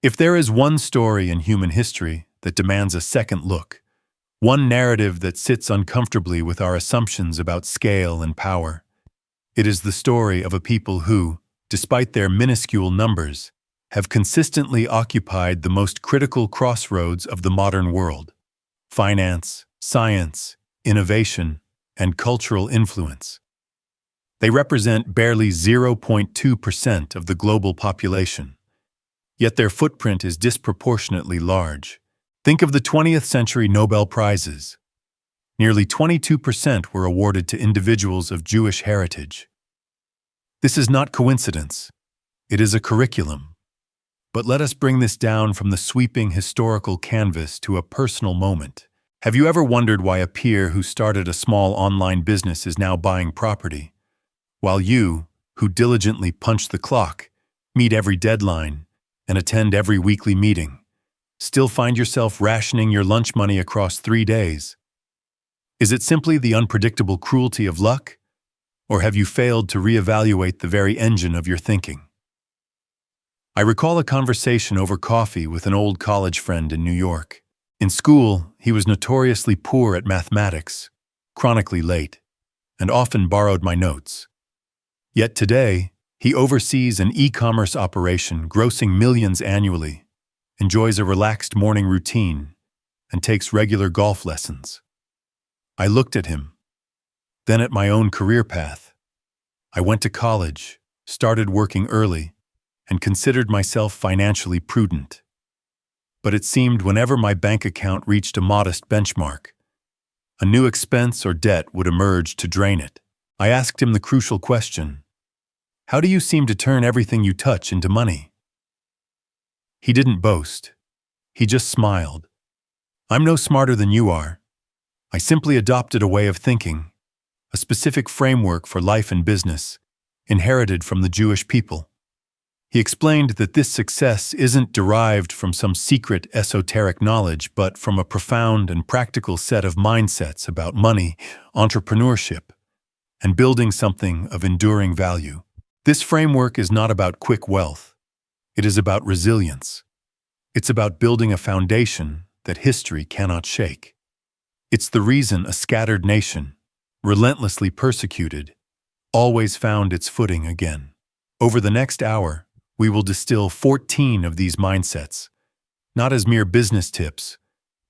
If there is one story in human history that demands a second look, one narrative that sits uncomfortably with our assumptions about scale and power, it is the story of a people who, despite their minuscule numbers, have consistently occupied the most critical crossroads of the modern world: finance, science, innovation, and cultural influence. They represent barely 0.2% of the global population, yet their footprint is disproportionately large. Think of the 20th century Nobel Prizes. Nearly 22% were awarded to individuals of Jewish heritage. This is not coincidence. It is a curriculum. But let us bring this down from the sweeping historical canvas to a personal moment. Have you ever wondered why a peer who started a small online business is now buying property, while you, who diligently punch the clock, meet every deadline, and attend every weekly meeting, still find yourself rationing your lunch money across 3 days? Is it simply the unpredictable cruelty of luck? Or have you failed to reevaluate the very engine of your thinking? I recall a conversation over coffee with an old college friend in New York. In school, he was notoriously poor at mathematics, chronically late, and often borrowed my notes. Yet today, he oversees an e-commerce operation grossing millions annually, enjoys a relaxed morning routine, and takes regular golf lessons. I looked at him, then at my own career path. I went to college, started working early, and considered myself financially prudent. But it seemed whenever my bank account reached a modest benchmark, a new expense or debt would emerge to drain it. I asked him the crucial question: how do you seem to turn everything you touch into money? He didn't boast. He just smiled. I'm no smarter than you are. I simply adopted a way of thinking, a specific framework for life and business, inherited from the Jewish people. He explained that this success isn't derived from some secret esoteric knowledge, but from a profound and practical set of mindsets about money, entrepreneurship, and building something of enduring value. This framework is not about quick wealth. It is about resilience. It's about building a foundation that history cannot shake. It's the reason a scattered nation, relentlessly persecuted, always found its footing again. Over the next hour, we will distill 14 of these mindsets, not as mere business tips,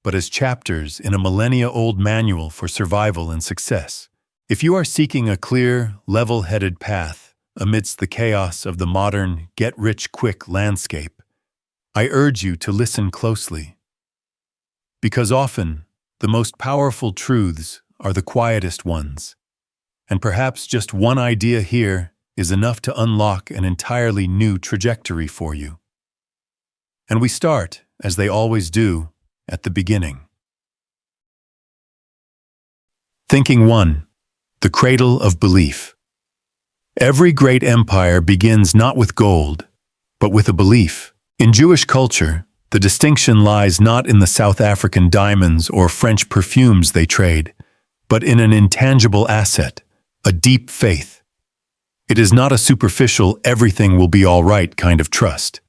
but as chapters in a millennia-old manual for survival and success. If you are seeking a clear, level-headed path amidst the chaos of the modern, get-rich-quick landscape, I urge you to listen closely. Because often, the most powerful truths are the quietest ones, and perhaps just one idea here is enough to unlock an entirely new trajectory for you. And we start, as they always do, at the beginning. Thinking 1. The cradle of belief. Every great empire begins not with gold, but with a belief. In Jewish culture, the distinction lies not in the South African diamonds or French perfumes they trade, but in an intangible asset, a deep faith. It is not a superficial everything will be all right kind of trust,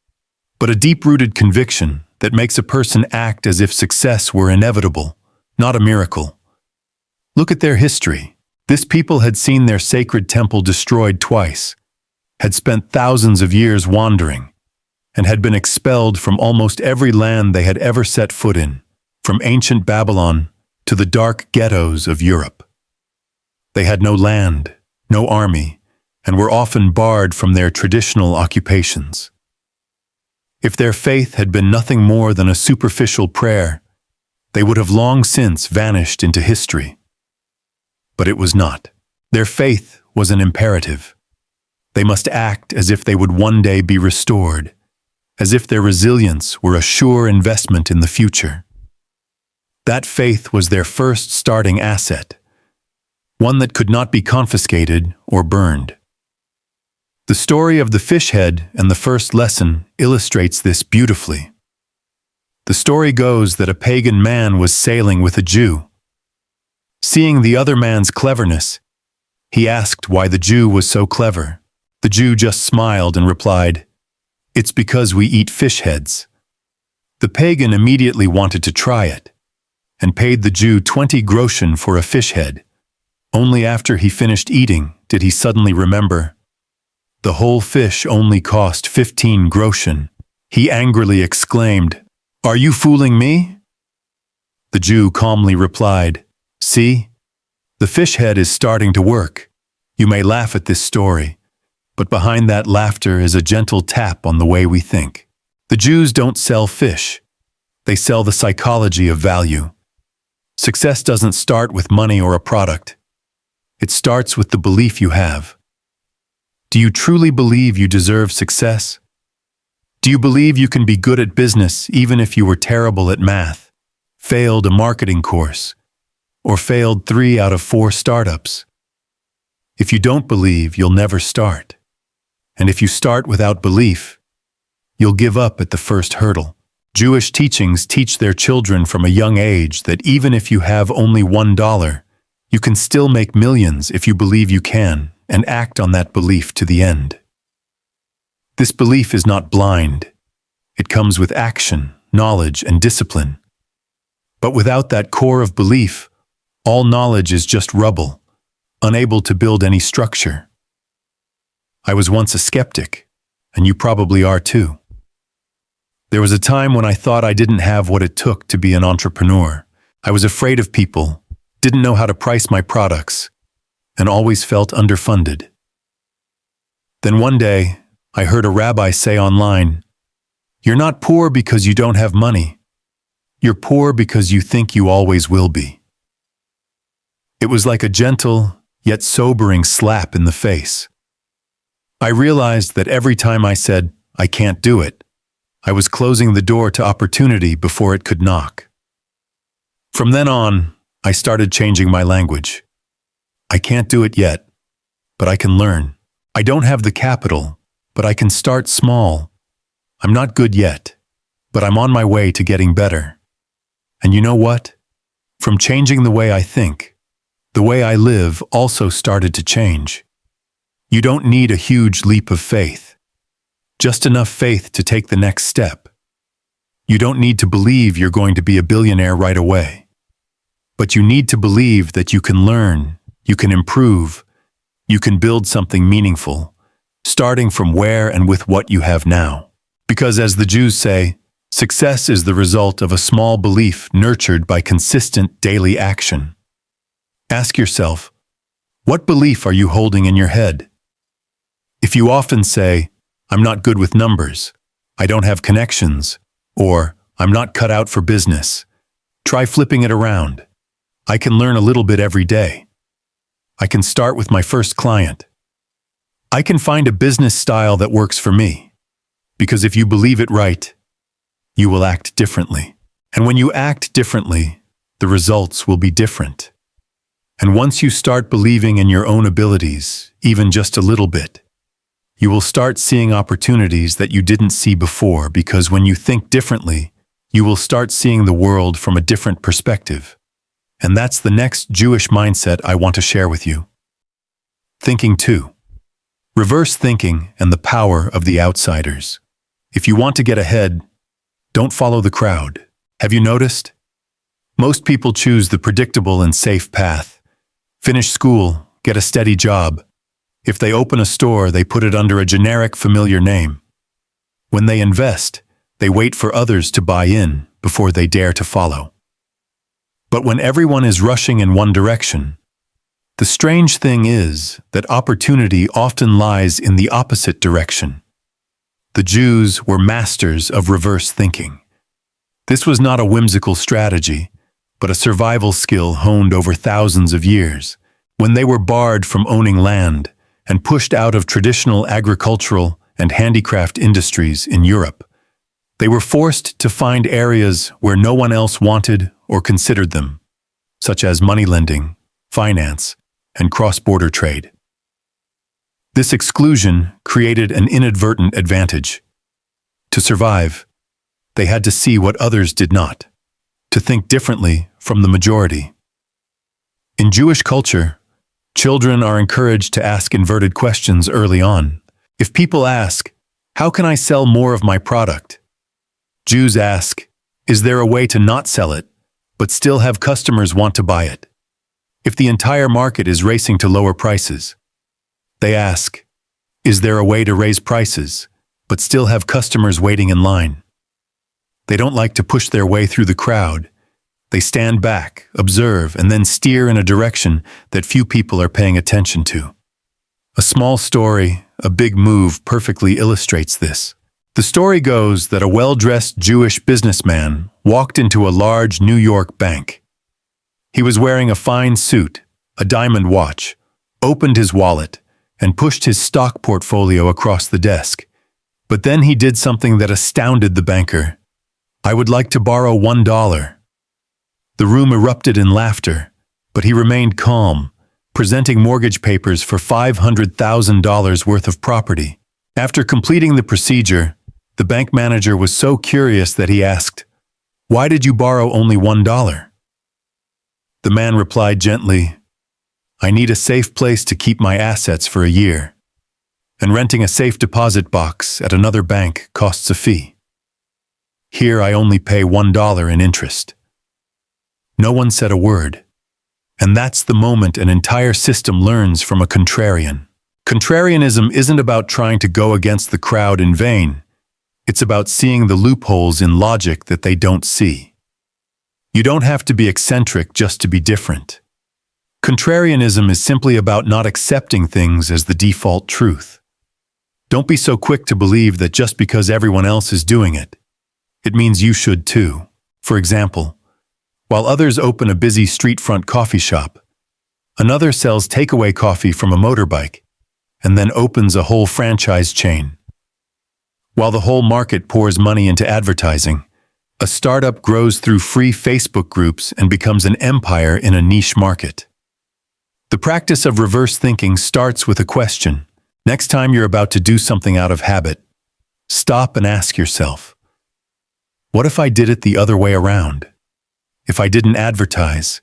but a deep-rooted conviction that makes a person act as if success were inevitable, not a miracle. Look at their history. This people had seen their sacred temple destroyed twice, had spent thousands of years wandering, and had been expelled from almost every land they had ever set foot in, from ancient Babylon to the dark ghettos of Europe. They had no land, no army, and were often barred from their traditional occupations. If their faith had been nothing more than a superficial prayer, they would have long since vanished into history. But it was not. Their faith was an imperative. They must act as if they would one day be restored, as if their resilience were a sure investment in the future. That faith was their first starting asset, one that could not be confiscated or burned. The story of the fish head and the first lesson illustrates this beautifully. The story goes that a pagan man was sailing with a Jew. Seeing the other man's cleverness, he asked why the Jew was so clever. The Jew just smiled and replied, "It's because we eat fish heads." The pagan immediately wanted to try it, and paid the Jew 20 groschen for a fish head. Only after he finished eating did he suddenly remember. The whole fish only cost 15 groschen. He angrily exclaimed, "Are you fooling me?" The Jew calmly replied, "See, the fish head is starting to work. You may laugh at this story, but behind that laughter is a gentle tap on the way we think. The Jews don't sell fish. They sell the psychology of value. Success doesn't start with money or a product. It starts with the belief you have. Do you truly believe you deserve success? Do you believe you can be good at business even if you were terrible at math, failed a marketing course, or failed 3 out of 4 startups? If you don't believe, you'll never start. And if you start without belief, you'll give up at the first hurdle. Jewish teachings teach their children from a young age that even if you have only $1, you can still make millions if you believe you can and act on that belief to the end. This belief is not blind. It comes with action, knowledge, and discipline. But without that core of belief, all knowledge is just rubble, unable to build any structure. I was once a skeptic, and you probably are too. There was a time when I thought I didn't have what it took to be an entrepreneur. I was afraid of people, didn't know how to price my products, and always felt underfunded. Then one day, I heard a rabbi say online, "You're not poor because you don't have money. You're poor because you think you always will be." It was like a gentle, yet sobering slap in the face. I realized that every time I said, "I can't do it," I was closing the door to opportunity before it could knock. From then on, I started changing my language. I can't do it yet, but I can learn. I don't have the capital, but I can start small. I'm not good yet, but I'm on my way to getting better. And you know what? From changing the way I think, the way I live also started to change. You don't need a huge leap of faith. Just enough faith to take the next step. You don't need to believe you're going to be a billionaire right away. But you need to believe that you can learn, you can improve, you can build something meaningful, starting from where and with what you have now. Because as the Jews say, success is the result of a small belief nurtured by consistent daily action. Ask yourself, what belief are you holding in your head? If you often say, "I'm not good with numbers," "I don't have connections," or "I'm not cut out for business," try flipping it around. "I can learn a little bit every day. I can start with my first client. I can find a business style that works for me." Because if you believe it right, you will act differently. And when you act differently, the results will be different. And once you start believing in your own abilities, even just a little bit, you will start seeing opportunities that you didn't see before, because when you think differently, you will start seeing the world from a different perspective. And that's the next Jewish mindset I want to share with you. Thinking 2. Reverse thinking and the power of the outsiders. If you want to get ahead, don't follow the crowd. Have you noticed? Most people choose the predictable and safe path. Finish school, get a steady job. If they open a store, they put it under a generic, familiar name. When they invest, they wait for others to buy in before they dare to follow. But when everyone is rushing in one direction, the strange thing is that opportunity often lies in the opposite direction. The Jews were masters of reverse thinking. This was not a whimsical strategy, but a survival skill honed over thousands of years. When they were barred from owning land and pushed out of traditional agricultural and handicraft industries in Europe, they were forced to find areas where no one else wanted or considered them, such as money lending, finance, and cross-border trade. This exclusion created an inadvertent advantage. To survive, they had to see what others did not, to think differently from the majority. In Jewish culture, children are encouraged to ask inverted questions early on. If people ask, "How can I sell more of my product?" Jews ask, Is there a way to not sell it, but still have customers want to buy it? If the entire market is racing to lower prices, they ask, is there a way to raise prices, but still have customers waiting in line? They don't like to push their way through the crowd. They stand back, observe, and then steer in a direction that few people are paying attention to. A small story, a big move perfectly illustrates this. The story goes that a well-dressed Jewish businessman walked into a large New York bank. He was wearing a fine suit, a diamond watch, opened his wallet, and pushed his stock portfolio across the desk. But then he did something that astounded the banker. "I would like to borrow $1. The room erupted in laughter, but he remained calm, presenting mortgage papers for $500,000 worth of property. After completing the procedure, the bank manager was so curious that he asked, "Why did you borrow only $1? The man replied gently, "I need a safe place to keep my assets for a year, and renting a safe deposit box at another bank costs a fee. Here I only pay $1 in interest." No one said a word, and that's the moment an entire system learns from a contrarian. Contrarianism isn't about trying to go against the crowd in vain. It's about seeing the loopholes in logic that they don't see. You don't have to be eccentric just to be different. Contrarianism is simply about not accepting things as the default truth. Don't be so quick to believe that just because everyone else is doing it, it means you should too. For example, while others open a busy street-front coffee shop, another sells takeaway coffee from a motorbike and then opens a whole franchise chain. While the whole market pours money into advertising, a startup grows through free Facebook groups and becomes an empire in a niche market. The practice of reverse thinking starts with a question. Next time you're about to do something out of habit, stop and ask yourself, what if I did it the other way around? If I didn't advertise,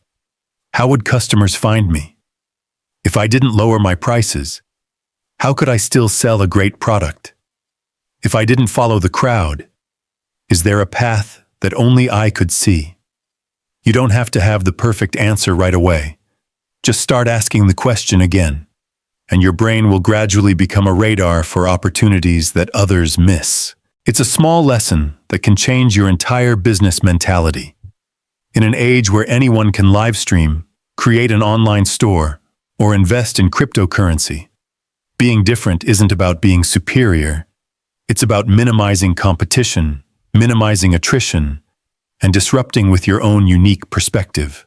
how would customers find me? If I didn't lower my prices, how could I still sell a great product? If I didn't follow the crowd, is there a path that only I could see? You don't have to have the perfect answer right away. Just start asking the question again, and your brain will gradually become a radar for opportunities that others miss. It's a small lesson that can change your entire business mentality. In an age where anyone can live stream, create an online store, or invest in cryptocurrency, being different isn't about being superior. It's about minimizing competition, minimizing attrition, and disrupting with your own unique perspective.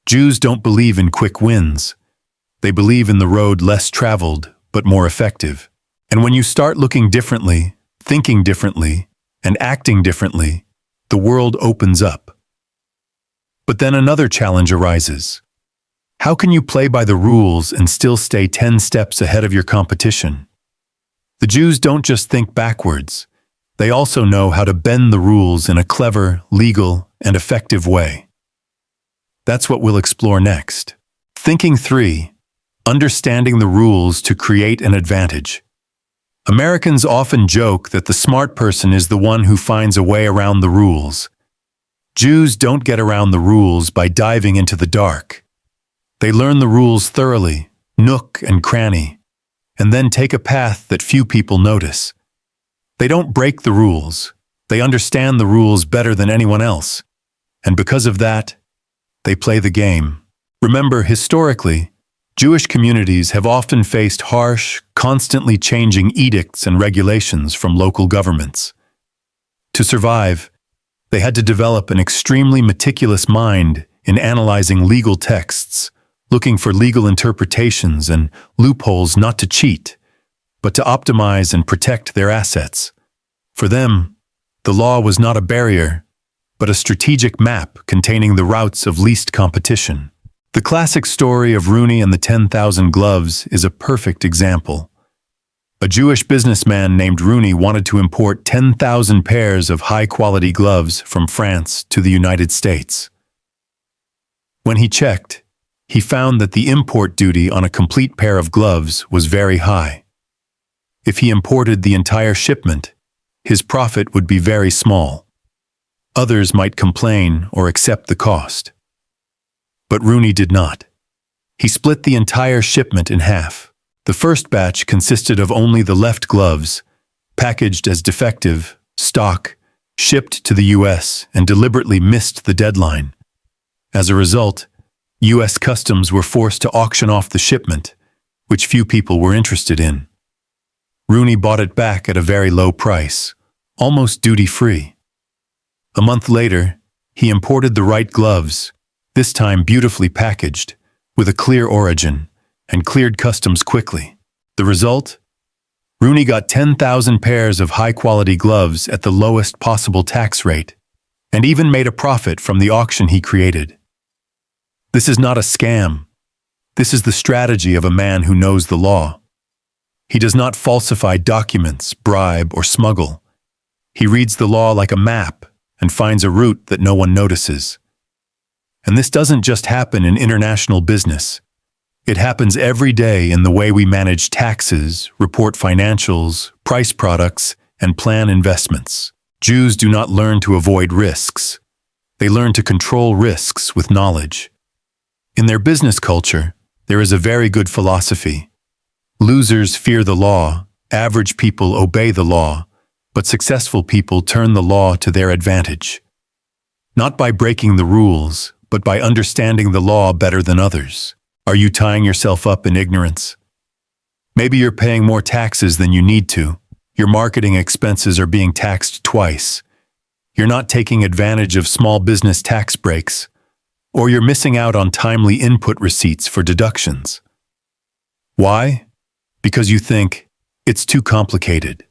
Jews don't believe in quick wins. They believe in the road less traveled, but more effective. And when you start looking differently, thinking differently, and acting differently, the world opens up. But then another challenge arises. How can you play by the rules and still stay 10 steps ahead of your competition? The Jews don't just think backwards. They also know how to bend the rules in a clever, legal, and effective way. That's what we'll explore next. Thinking 3. Understanding the rules to create an advantage. Americans often joke that the smart person is the one who finds a way around the rules. Jews don't get around the rules by diving into the dark. They learn the rules thoroughly, nook and cranny, and then take a path that few people notice. They don't break the rules. They understand the rules better than anyone else. And because of that, they play the game. Remember, historically, Jewish communities have often faced harsh, constantly changing edicts and regulations from local governments. To survive, they had to develop an extremely meticulous mind in analyzing legal texts, looking for legal interpretations and loopholes not to cheat, but to optimize and protect their assets. For them, the law was not a barrier, but a strategic map containing the routes of least competition. The classic story of Rooney and the 10,000 gloves is a perfect example. A Jewish businessman named Rooney wanted to import 10,000 pairs of high-quality gloves from France to the United States. When he checked, he found that the import duty on a complete pair of gloves was very high. If he imported the entire shipment, his profit would be very small. Others might complain or accept the cost. But Rooney did not. He split the entire shipment in half. The first batch consisted of only the left gloves, packaged as defective, stock, shipped to the US, and deliberately missed the deadline. As a result, US Customs were forced to auction off the shipment, which few people were interested in. Rooney bought it back at a very low price, almost duty-free. A month later, he imported the right gloves, this time beautifully packaged, with a clear origin, and cleared customs quickly. The result? Rooney got 10,000 pairs of high-quality gloves at the lowest possible tax rate, and even made a profit from the auction he created. This is not a scam. This is the strategy of a man who knows the law. He does not falsify documents, bribe, or smuggle. He reads the law like a map and finds a route that no one notices. And this doesn't just happen in international business. It happens every day in the way we manage taxes, report financials, price products, and plan investments. Jews do not learn to avoid risks. They learn to control risks with knowledge. In their business culture, there is a very good philosophy. Losers fear the law, average people obey the law, but successful people turn the law to their advantage. Not by breaking the rules, but by understanding the law better than others. Are you tying yourself up in ignorance? Maybe you're paying more taxes than you need to. Your marketing expenses are being taxed twice. You're not taking advantage of small business tax breaks, or you're missing out on timely input receipts for deductions. Why? Because you think, it's too complicated.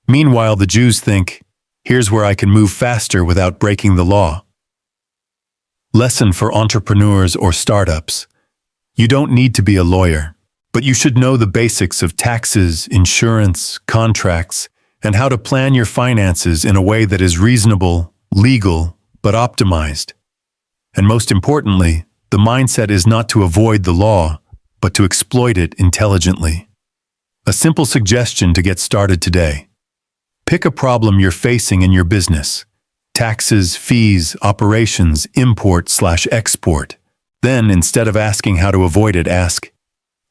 Meanwhile, the Jews think, here's where I can move faster without breaking the law. Lesson for entrepreneurs or startups. You don't need to be a lawyer, but you should know the basics of taxes, insurance, contracts, and how to plan your finances in a way that is reasonable, legal, but optimized. And most importantly, the mindset is not to avoid the law, but to exploit it intelligently. A simple suggestion to get started today. Pick a problem you're facing in your business. Taxes, fees, operations, import/export. Then, instead of asking how to avoid it, ask,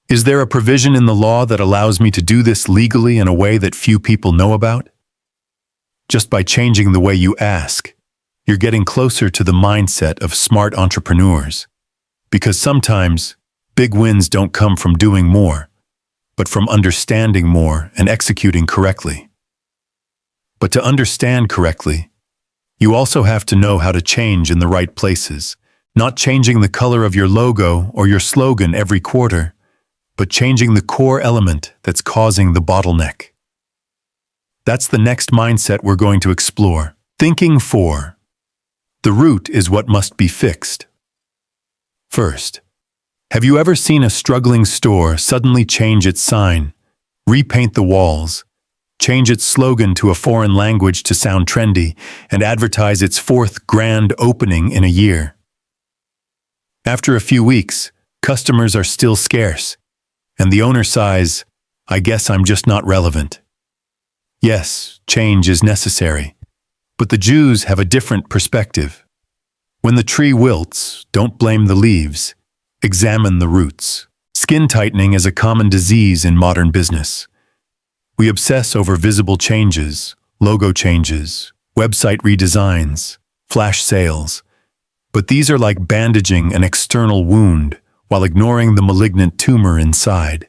is there a provision in the law that allows me to do this legally in a way that few people know about? Just by changing the way you ask, you're getting closer to the mindset of smart entrepreneurs. Because sometimes, big wins don't come from doing more, but from understanding more and executing correctly. But to understand correctly, you also have to know how to change in the right places, not changing the color of your logo or your slogan every quarter, but changing the core element that's causing the bottleneck. That's the next mindset we're going to explore. Thinking 4. The root is what must be fixed. First, have you ever seen a struggling store suddenly change its sign, repaint the walls, change its slogan to a foreign language to sound trendy, and advertise its 4th grand opening in a year? After a few weeks, customers are still scarce, and the owner sighs, I guess I'm just not relevant. Yes, change is necessary, but the Jews have a different perspective. When the tree wilts, don't blame the leaves. Examine the roots. Skin tightening is a common disease in modern business. We obsess over visible changes, logo changes, website redesigns, flash sales. But these are like bandaging an external wound while ignoring the malignant tumor inside.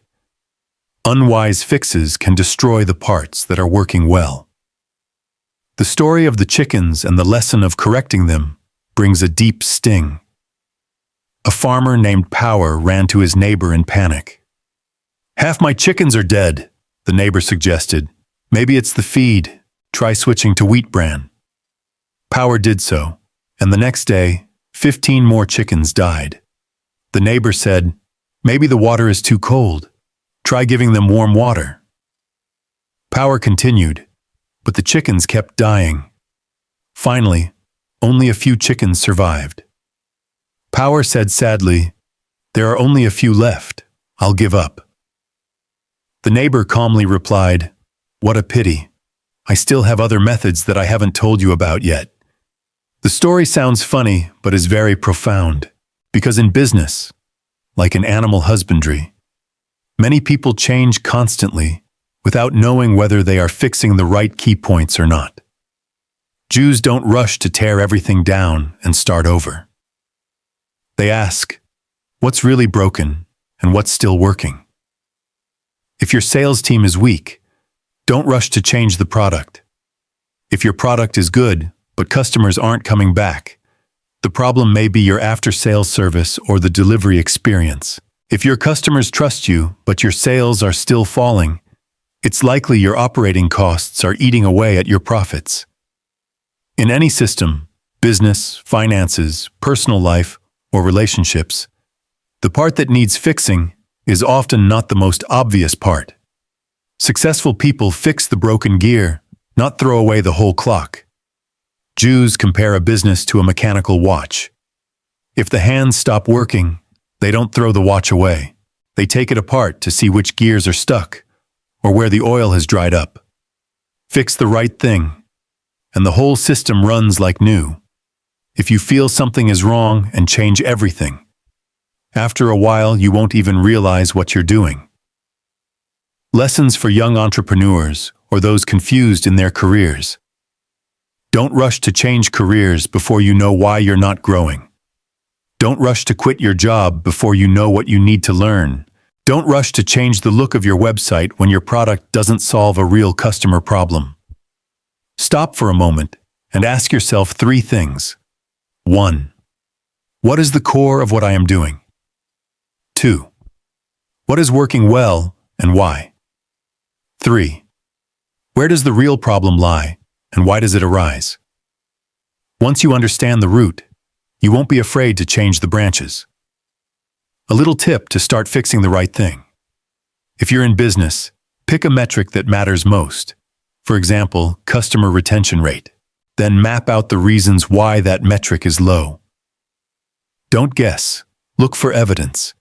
Unwise fixes can destroy the parts that are working well. The story of the chickens and the lesson of correcting them brings a deep sting. A farmer named Power ran to his neighbor in panic. Half my chickens are dead, the neighbor suggested. Maybe it's the feed. Try switching to wheat bran. Power did so, and the next day, 15 more chickens died. The neighbor said, maybe the water is too cold. Try giving them warm water. Power continued, but the chickens kept dying. Finally, only a few chickens survived. Power said sadly, there are only a few left. I'll give up. The neighbor calmly replied, what a pity. I still have other methods that I haven't told you about yet. The story sounds funny, but is very profound, because in business, like in animal husbandry, many people change constantly without knowing whether they are fixing the right key points or not. Jews don't rush to tear everything down and start over. They ask, what's really broken and what's still working? If your sales team is weak, don't rush to change the product. If your product is good, but customers aren't coming back, the problem may be your after-sales service or the delivery experience. If your customers trust you, but your sales are still falling, it's likely your operating costs are eating away at your profits. In any system, business, finances, personal life, or relationships, the part that needs fixing is often not the most obvious part. Successful people fix the broken gear, not throw away the whole clock. Jews compare a business to a mechanical watch. If the hands stop working, they don't throw the watch away. They take it apart to see which gears are stuck or where the oil has dried up. Fix the right thing, and the whole system runs like new. If you feel something is wrong and change everything, after a while you won't even realize what you're doing. Lessons for young entrepreneurs or those confused in their careers. Don't rush to change careers before you know why you're not growing. Don't rush to quit your job before you know what you need to learn. Don't rush to change the look of your website when your product doesn't solve a real customer problem. Stop for a moment and ask yourself 3 things. 1. What is the core of what I am doing? 2. What is working well and why? 3. Where does the real problem lie and why does it arise? Once you understand the root, you won't be afraid to change the branches. A little tip to start fixing the right thing. If you're in business, pick a metric that matters most. For example, customer retention rate. Then map out the reasons why that metric is low. Don't guess. Look for evidence.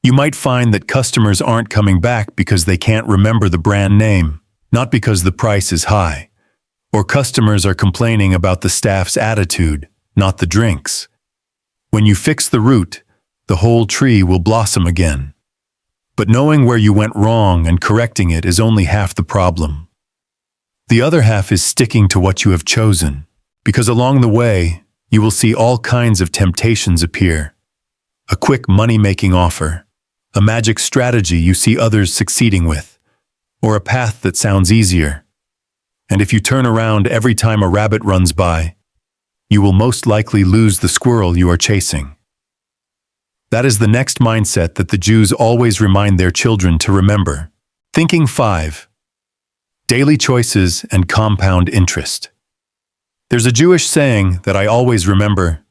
You might find that customers aren't coming back because they can't remember the brand name, not because the price is high. Or customers are complaining about the staff's attitude, not the drinks. When you fix the root, the whole tree will blossom again. But knowing where you went wrong and correcting it is only half the problem. The other half is sticking to what you have chosen, because along the way, you will see all kinds of temptations appear. A quick money-making offer, a magic strategy you see others succeeding with, or a path that sounds easier. And if you turn around every time a rabbit runs by, you will most likely lose the squirrel you are chasing. That is the next mindset that the Jews always remind their children to remember. Thinking 5. Daily choices and compound interest. There's a Jewish saying that I always remember: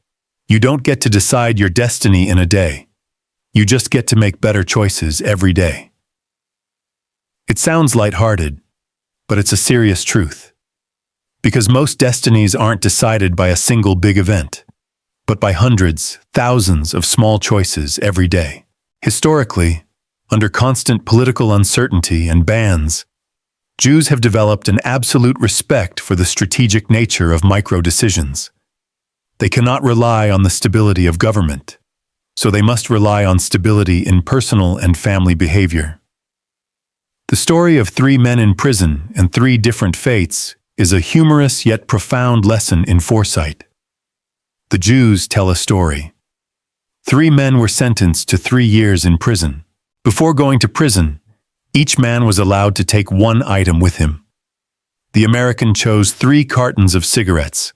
you don't get to decide your destiny in a day. You just get to make better choices every day. It sounds lighthearted, but it's a serious truth. Because most destinies aren't decided by a single big event, but by hundreds, thousands of small choices every day. Historically, under constant political uncertainty and bans, Jews have developed an absolute respect for the strategic nature of micro-decisions. They cannot rely on the stability of government, so they must rely on stability in personal and family behavior. The story of 3 men in prison and 3 different fates is a humorous yet profound lesson in foresight. The Jews tell a story. 3 men were sentenced to 3 years in prison. Before going to prison, each man was allowed to take 1 item with him. The American chose 3 cartons of cigarettes.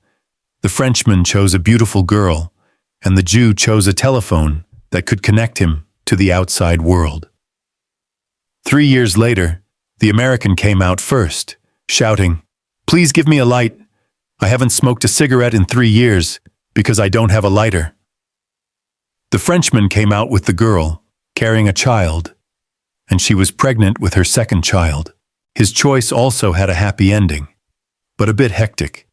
The Frenchman chose a beautiful girl, and the Jew chose a telephone that could connect him to the outside world. 3 years later, the American came out first, shouting, "Please give me a light. I haven't smoked a cigarette in 3 years because I don't have a lighter." The Frenchman came out with the girl, carrying a child, and she was pregnant with her second child. His choice also had a happy ending, but a bit hectic.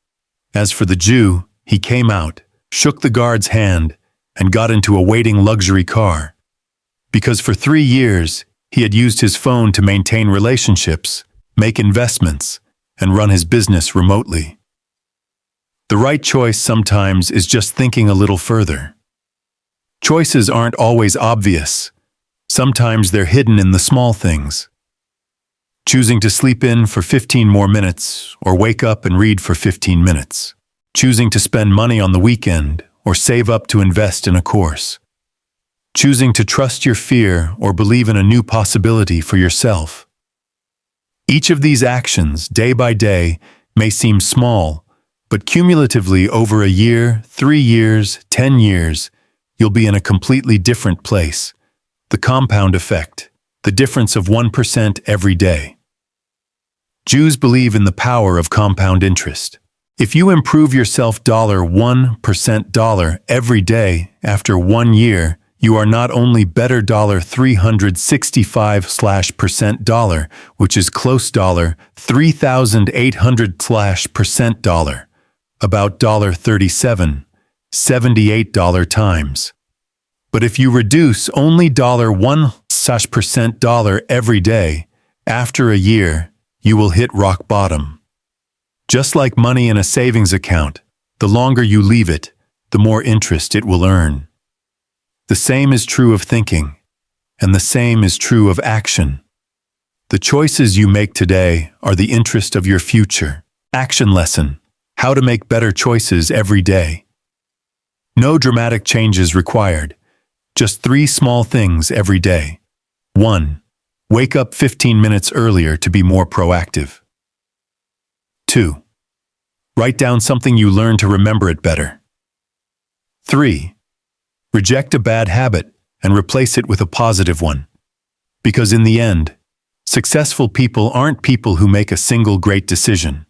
As for the Jew, he came out, shook the guard's hand, and got into a waiting luxury car. Because for 3 years, he had used his phone to maintain relationships, make investments, and run his business remotely. The right choice sometimes is just thinking a little further. Choices aren't always obvious. Sometimes they're hidden in the small things. Choosing to sleep in for 15 more minutes or wake up and read for 15 minutes. Choosing to spend money on the weekend or save up to invest in a course. Choosing to trust your fear or believe in a new possibility for yourself. Each of these actions, day by day, may seem small, but cumulatively over a year, 3 years, 10 years, you'll be in a completely different place. The compound effect, the difference of 1% every day. Jews believe in the power of compound interest. If you improve yourself $1% every day after 1 year, you are not only better $365% which is close $3,800% about $37.78 times. But if you reduce only $1% every day, after a year, you will hit rock bottom. Just like money in a savings account, the longer you leave it, the more interest it will earn. The same is true of thinking, and the same is true of action. The choices you make today are the interest of your future. Action lesson: how to make better choices every day. No dramatic changes required. Just 3 small things every day. 1. Wake up 15 minutes earlier to be more proactive. 2. Write down something you learned to remember it better. 3. Reject a bad habit and replace it with a positive one. Because in the end, successful people aren't people who make a single great decision.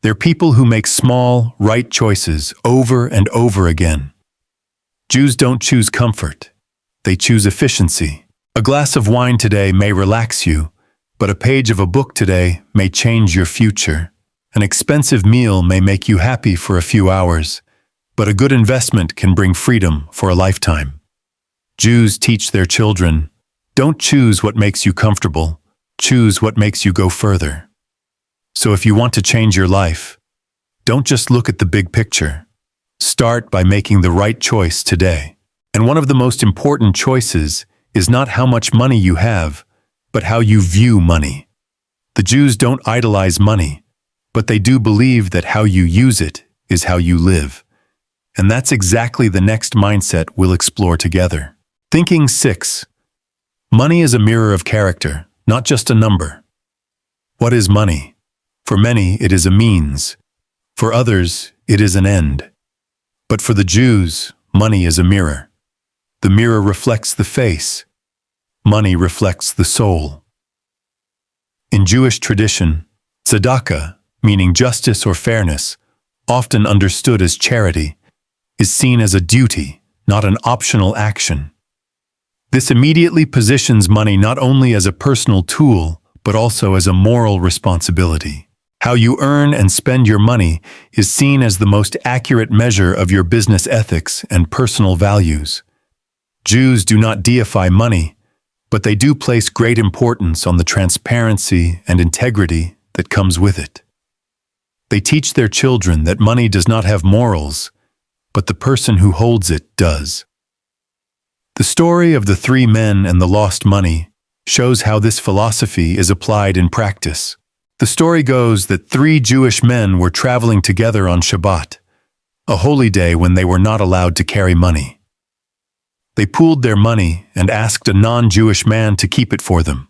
They're people who make small, right choices over and over again. Jews don't choose comfort. They choose efficiency. A glass of wine today may relax you, but a page of a book today may change your future. An expensive meal may make you happy for a few hours, but a good investment can bring freedom for a lifetime. Jews teach their children, don't choose what makes you comfortable, choose what makes you go further. So if you want to change your life, don't just look at the big picture. Start by making the right choice today. And one of the most important choices is not how much money you have, but how you view money. The Jews don't idolize money, but they do believe that how you use it is how you live. And that's exactly the next mindset we'll explore together. Thinking 6. Money is a mirror of character, not just a number. What is money? For many, it is a means. For others, it is an end. But for the Jews, money is a mirror. The mirror reflects the face. Money reflects the soul. In Jewish tradition, tzedakah, meaning justice or fairness, often understood as charity, is seen as a duty, not an optional action. This immediately positions money not only as a personal tool, but also as a moral responsibility. How you earn and spend your money is seen as the most accurate measure of your business ethics and personal values. Jews do not deify money, but they do place great importance on the transparency and integrity that comes with it. They teach their children that money does not have morals, but the person who holds it does. The story of the 3 men and the lost money shows how this philosophy is applied in practice. The story goes that 3 Jewish men were traveling together on Shabbat, a holy day when they were not allowed to carry money. They pooled their money and asked a non-Jewish man to keep it for them.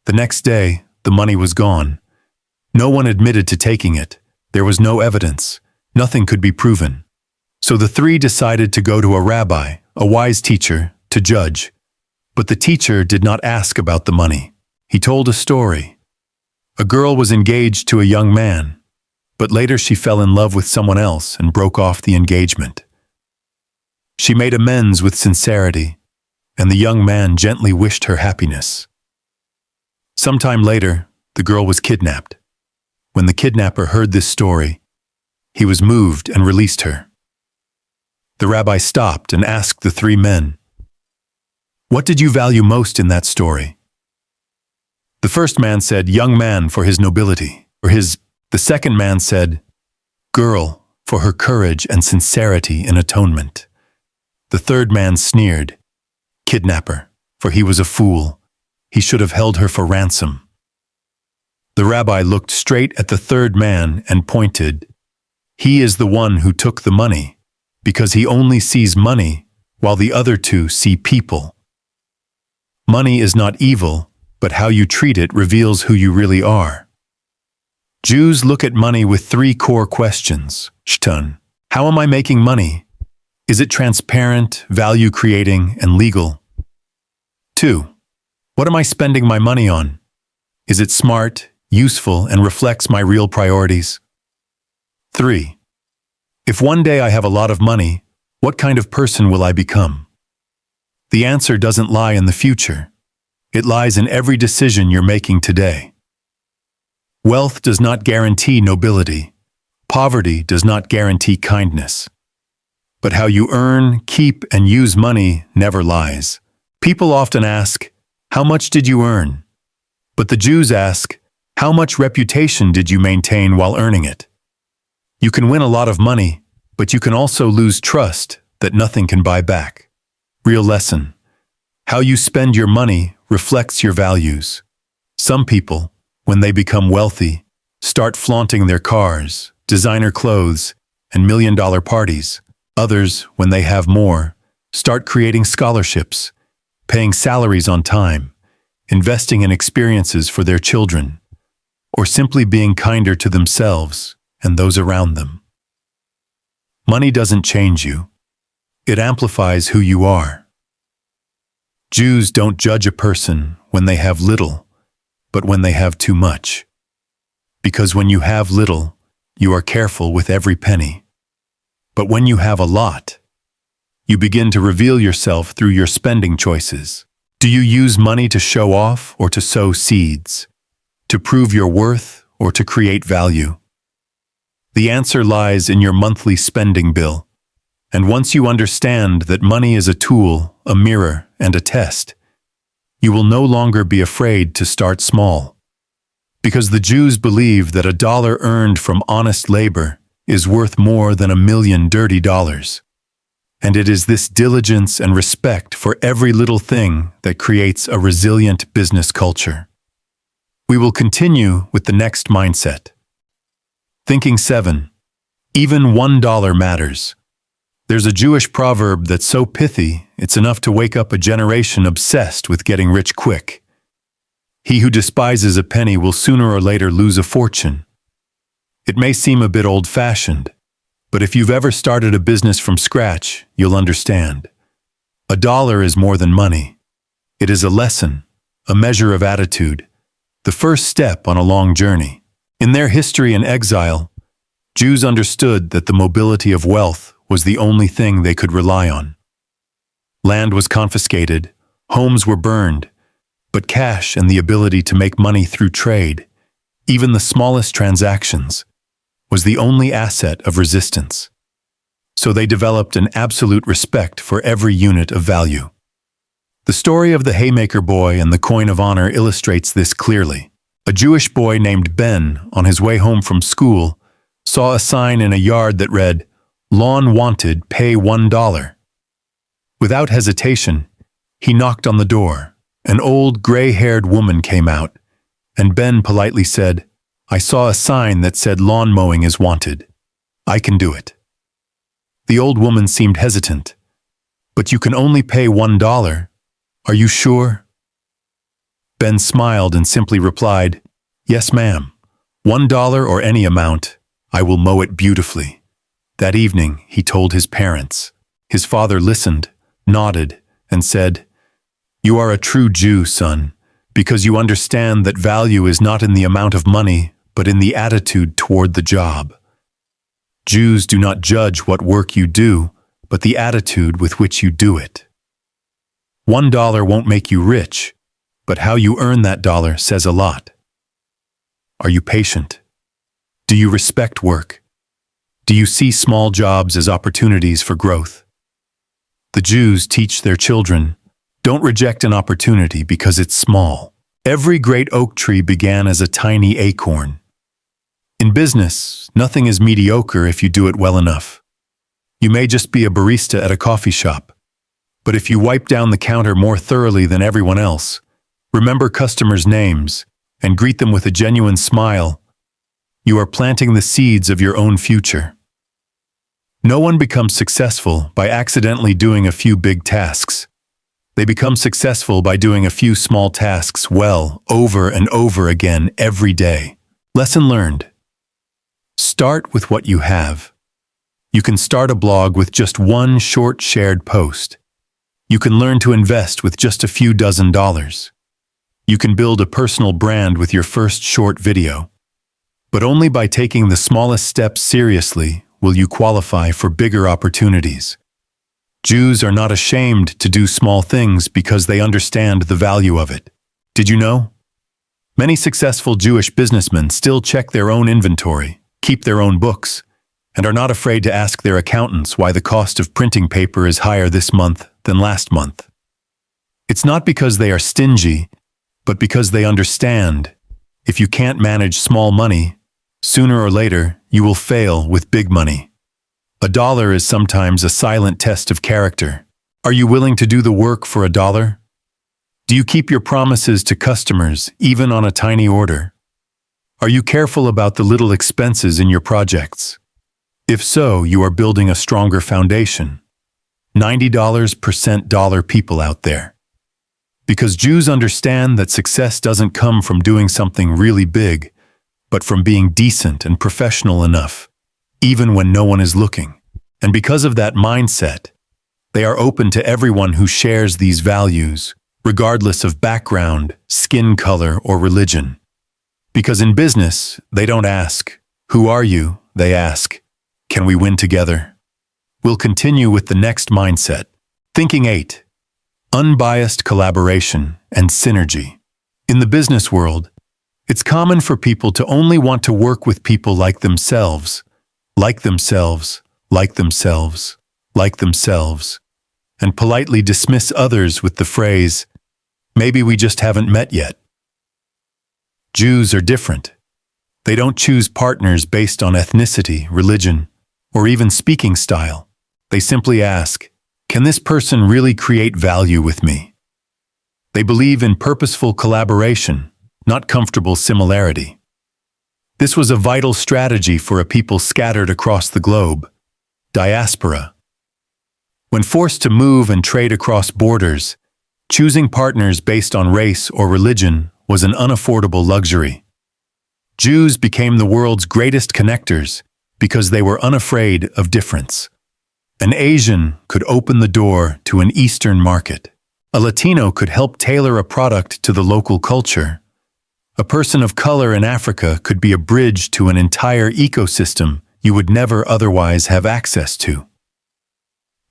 The next day, the money was gone. No one admitted to taking it. There was no evidence. Nothing could be proven. So the 3 decided to go to a rabbi, a wise teacher, to judge. But the teacher did not ask about the money. He told a story. A girl was engaged to a young man, but later she fell in love with someone else and broke off the engagement. She made amends with sincerity, and the young man gently wished her happiness. Sometime later, the girl was kidnapped. When the kidnapper heard this story, he was moved and released her. The rabbi stopped and asked the 3 men, "What did you value most in that story?" The first man said, "Young man, for his nobility," The second man said, "Girl, for her courage and sincerity in atonement. The third man sneered, "Kidnapper, for he was a fool. He should have held her for ransom." The rabbi looked straight at the third man and pointed, "He is the one who took the money, because he only sees money, while the other two see people. Money is not evil, but how you treat it reveals who you really are." Jews look at money with three core questions. Shtun, how am I making money? Is it transparent, value-creating, and legal? 2. What am I spending my money on? Is it smart, useful, and reflects my real priorities? 3. If one day I have a lot of money, what kind of person will I become? The answer doesn't lie in the future. It lies in every decision you're making today. Wealth does not guarantee nobility. Poverty does not guarantee kindness. But how you earn, keep, and use money never lies. People often ask, "How much did you earn?" But the Jews ask, "How much reputation did you maintain while earning it?" You can win a lot of money, but you can also lose trust that nothing can buy back. Real lesson. How you spend your money reflects your values. Some people, when they become wealthy, start flaunting their cars, designer clothes, and million-dollar parties. Others, when they have more, start creating scholarships, paying salaries on time, investing in experiences for their children, or simply being kinder to themselves and those around them. Money doesn't change you. It amplifies who you are. Jews don't judge a person when they have little, but when they have too much. Because when you have little, you are careful with every penny. But when you have a lot, you begin to reveal yourself through your spending choices. Do you use money to show off or to sow seeds? To prove your worth or to create value? The answer lies in your monthly spending bill. And once you understand that money is a tool, a mirror, and a test, you will no longer be afraid to start small. Because the Jews believe that $1 earned from honest labor is worth more than 1,000,000 dirty dollars. And it is this diligence and respect for every little thing that creates a resilient business culture. We will continue with the next mindset. Thinking 7. Even $1 matters. There's a Jewish proverb that's so pithy, it's enough to wake up a generation obsessed with getting rich quick. He who despises a penny will sooner or later lose a fortune. It may seem a bit old-fashioned, but if you've ever started a business from scratch, you'll understand. $1 is more than money. It is a lesson, a measure of attitude, the first step on a long journey. In their history in exile, Jews understood that the mobility of wealth was the only thing they could rely on. Land was confiscated, homes were burned, but cash and the ability to make money through trade, even the smallest transactions, was the only asset of resistance. So they developed an absolute respect for every unit of value. The story of the haymaker boy and the coin of honor illustrates this clearly. A Jewish boy named Ben, on his way home from school, saw a sign in a yard that read, "Lawn wanted, pay $1." Without hesitation, he knocked on the door. An old, gray-haired woman came out, and Ben politely said, "I saw a sign that said lawn mowing is wanted. I can do it." The old woman seemed hesitant. "But you can only pay $1. Are you sure?" Ben smiled and simply replied, "Yes, ma'am. $1 or any amount, I will mow it beautifully." That evening, he told his parents. His father listened, nodded, and said, "You are a true Jew, son, because you understand that value is not in the amount of money, but in the attitude toward the job." Jews do not judge what work you do, but the attitude with which you do it. $1 won't make you rich, but how you earn that dollar says a lot. Are you patient? Do you respect work? Do you see small jobs as opportunities for growth? The Jews teach their children, don't reject an opportunity because it's small. Every great oak tree began as a tiny acorn. In business, nothing is mediocre if you do it well enough. You may just be a barista at a coffee shop, but if you wipe down the counter more thoroughly than everyone else, remember customers' names, and greet them with a genuine smile, you are planting the seeds of your own future. No one becomes successful by accidentally doing a few big tasks. They become successful by doing a few small tasks well, over and over again every day. Lesson learned. Start with what you have. You can start a blog with just one short shared post. You can learn to invest with just a few dozen dollars. You can build a personal brand with your first short video. But only by taking the smallest steps seriously will you qualify for bigger opportunities. Jews are not ashamed to do small things because they understand the value of it. Did you know? Many successful Jewish businessmen still check their own inventory, keep their own books, and are not afraid to ask their accountants why the cost of printing paper is higher this month than last month. It's not because they are stingy, but because they understand if you can't manage small money, sooner or later you will fail with big money. A dollar is sometimes a silent test of character. Are you willing to do the work for a dollar? Do you keep your promises to customers, even on a tiny order? Are you careful about the little expenses in your projects? If so, you are building a stronger foundation. $90% dollar people out there. Because Jews understand that success doesn't come from doing something really big, but from being decent and professional enough, even when no one is looking. And because of that mindset, they are open to everyone who shares these values, regardless of background, skin color, or religion. Because in business, they don't ask, "Who are you?" They ask, "Can we win together?" We'll continue with the next mindset. Thinking 8. Unbiased collaboration and synergy. In the business world, it's common for people to only want to work with people like themselves, like themselves, like themselves, like themselves, and politely dismiss others with the phrase, "Maybe we just haven't met yet." Jews are different. They don't choose partners based on ethnicity, religion, or even speaking style. They simply ask, "Can this person really create value with me?" They believe in purposeful collaboration, not comfortable similarity. This was a vital strategy for a people scattered across the globe, diaspora. When forced to move and trade across borders, choosing partners based on race or religion was an unaffordable luxury. Jews became the world's greatest connectors because they were unafraid of difference. An Asian could open the door to an Eastern market. A Latino could help tailor a product to the local culture. A person of color in Africa could be a bridge to an entire ecosystem you would never otherwise have access to.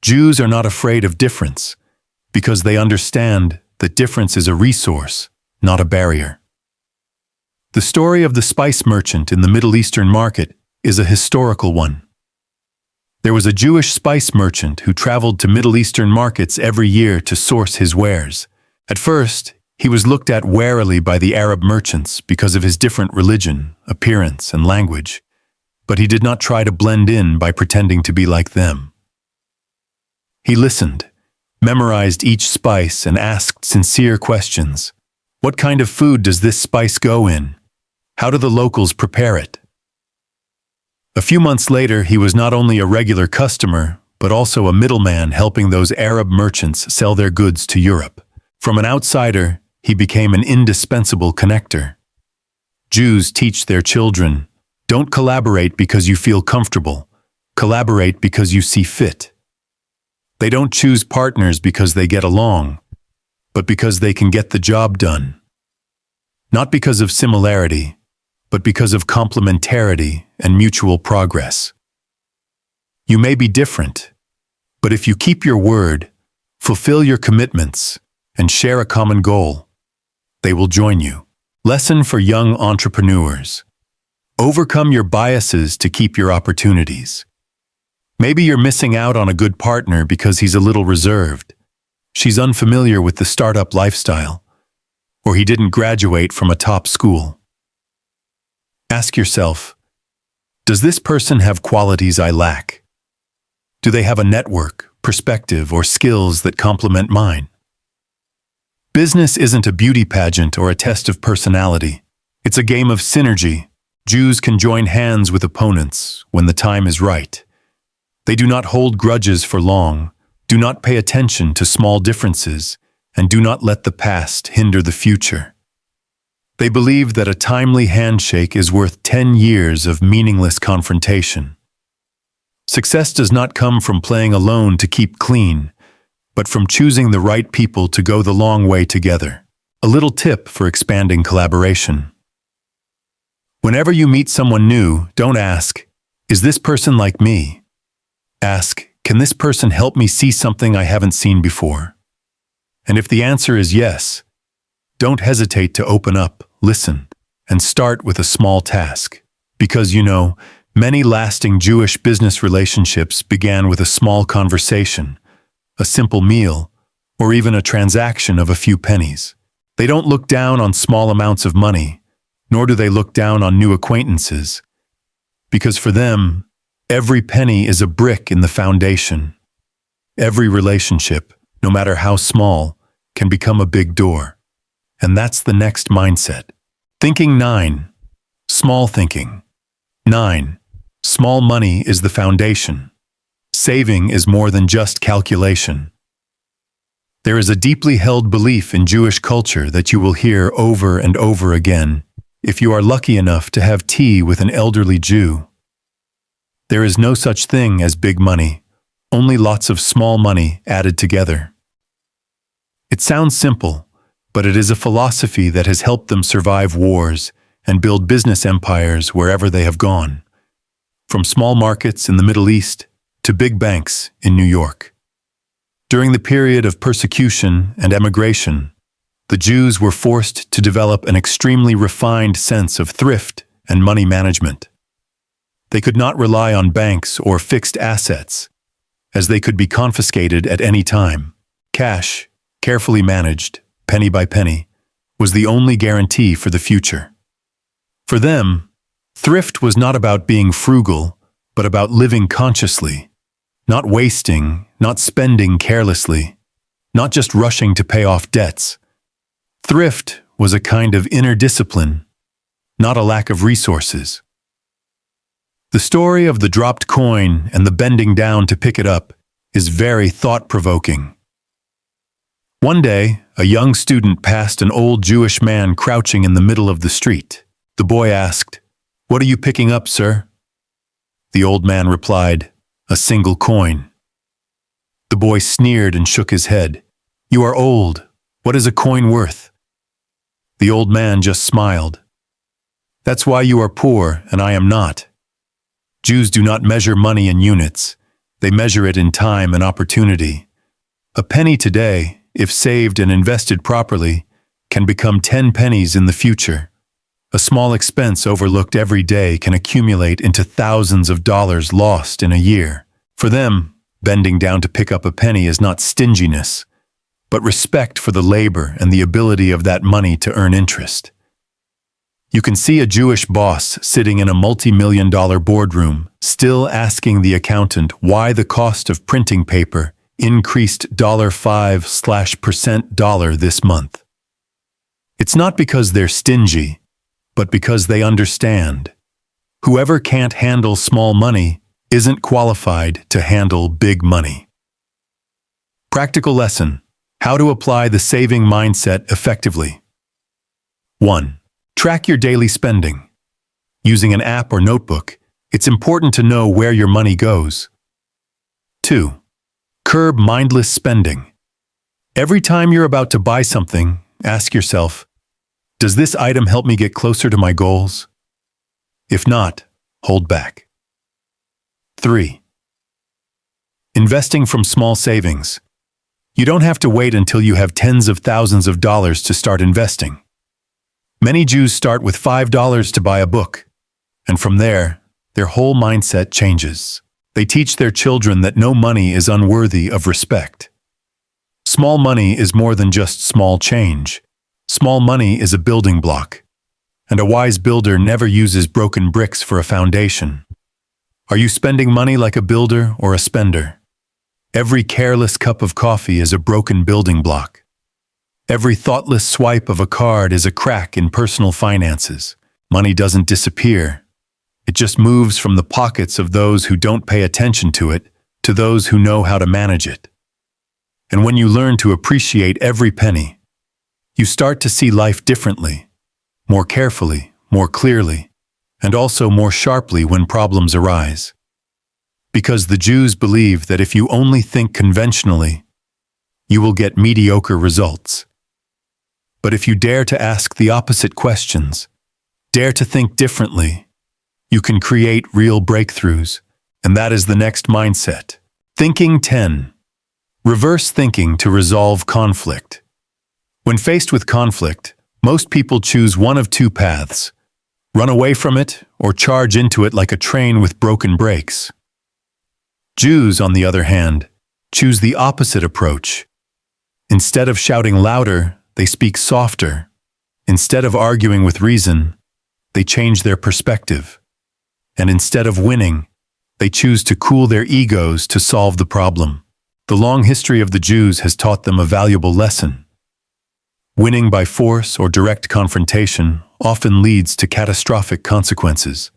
Jews are not afraid of difference because they understand that difference is a resource, not a barrier. The story of the spice merchant in the Middle Eastern market is a historical one. There was a Jewish spice merchant who traveled to Middle Eastern markets every year to source his wares. At first, he was looked at warily by the Arab merchants because of his different religion, appearance, and language, but he did not try to blend in by pretending to be like them. He listened, memorized each spice, and asked sincere questions. What kind of food does this spice go in? How do the locals prepare it? A few months later, he was not only a regular customer, but also a middleman helping those Arab merchants sell their goods to Europe. From an outsider, he became an indispensable connector. Jews teach their children, don't collaborate because you feel comfortable. Collaborate because you see fit. They don't choose partners because they get along, but because they can get the job done. Not because of similarity, but because of complementarity and mutual progress. You may be different, but if you keep your word, fulfill your commitments, and share a common goal, they will join you. Lesson for young entrepreneurs. Overcome your biases to keep your opportunities. Maybe you're missing out on a good partner because he's a little reserved. She's unfamiliar with the startup lifestyle, or he didn't graduate from a top school. Ask yourself, Does this person have qualities I lack? Do they have a network, perspective, or skills that complement mine? Business isn't a beauty pageant or a test of personality. It's a game of synergy. Jews can join hands with opponents when the time is right. They do not hold grudges for long, do not pay attention to small differences, and do not let the past hinder the future. They believe that a timely handshake is worth 10 years of meaningless confrontation. Success does not come from playing alone to keep clean, but from choosing the right people to go the long way together. A little tip for expanding collaboration. Whenever you meet someone new, don't ask, "Is this person like me?" Ask, "Can this person help me see something I haven't seen before?" And if the answer is yes, don't hesitate to open up, listen, and start with a small task. Because, many lasting Jewish business relationships began with a small conversation, a simple meal, or even a transaction of a few pennies. They don't look down on small amounts of money, nor do they look down on new acquaintances. Because for them, every penny is a brick in the foundation. Every relationship, no matter how small, can become a big door. And that's the next mindset. Thinking 9. Small thinking. 9. Small money is the foundation. Saving is more than just calculation. There is a deeply held belief in Jewish culture that you will hear over and over again if you are lucky enough to have tea with an elderly Jew. There is no such thing as big money, only lots of small money added together. It sounds simple, but it is a philosophy that has helped them survive wars and build business empires wherever they have gone, from small markets in the Middle East to big banks in New York. During the period of persecution and emigration, the Jews were forced to develop an extremely refined sense of thrift and money management. They could not rely on banks or fixed assets, as they could be confiscated at any time. Cash, carefully managed, penny by penny, was the only guarantee for the future. For them, thrift was not about being frugal, but about living consciously, not wasting, not spending carelessly, not just rushing to pay off debts. Thrift was a kind of inner discipline, not a lack of resources. The story of the dropped coin and the bending down to pick it up is very thought-provoking. One day, a young student passed an old Jewish man crouching in the middle of the street. The boy asked, "What are you picking up, sir?" The old man replied, "A single coin." The boy sneered and shook his head. "You are old. What is a coin worth?" The old man just smiled. "That's why you are poor and I am not. Jews do not measure money in units. They measure it in time and opportunity. A penny today, if saved and invested properly, can become 10 pennies in the future. A small expense overlooked every day can accumulate into thousands of dollars lost in a year." For them, bending down to pick up a penny is not stinginess, but respect for the labor and the ability of that money to earn interest. You can see a Jewish boss sitting in a multi-million-dollar boardroom, still asking the accountant why the cost of printing paper increased $5/% this month. It's not because they're stingy, but because they understand. Whoever can't handle small money isn't qualified to handle big money. Practical lesson: how to apply the saving mindset effectively. 1. Track your daily spending. Using an app or notebook, it's important to know where your money goes. 2. Curb mindless spending. Every time you're about to buy something, ask yourself, does this item help me get closer to my goals? If not, hold back. 3. Investing from small savings. You don't have to wait until you have tens of thousands of dollars to start investing. Many Jews start with $5 to buy a book, and from there, their whole mindset changes. They teach their children that no money is unworthy of respect. Small money is more than just small change. Small money is a building block, and a wise builder never uses broken bricks for a foundation. Are you spending money like a builder or a spender? Every careless cup of coffee is a broken building block. Every thoughtless swipe of a card is a crack in personal finances. Money doesn't disappear. It just moves from the pockets of those who don't pay attention to it to those who know how to manage it. And when you learn to appreciate every penny, you start to see life differently, more carefully, more clearly, and also more sharply when problems arise. Because the Jews believe that if you only think conventionally, you will get mediocre results. But if you dare to ask the opposite questions, dare to think differently, you can create real breakthroughs, and that is the next mindset. Thinking 10. Reverse thinking to resolve conflict. When faced with conflict, most people choose one of two paths: run away from it or charge into it like a train with broken brakes. Jews, on the other hand, choose the opposite approach. Instead of shouting louder, they speak softer. Instead of arguing with reason, they change their perspective. And instead of winning, they choose to cool their egos to solve the problem. The long history of the Jews has taught them a valuable lesson. Winning by force or direct confrontation often leads to catastrophic consequences.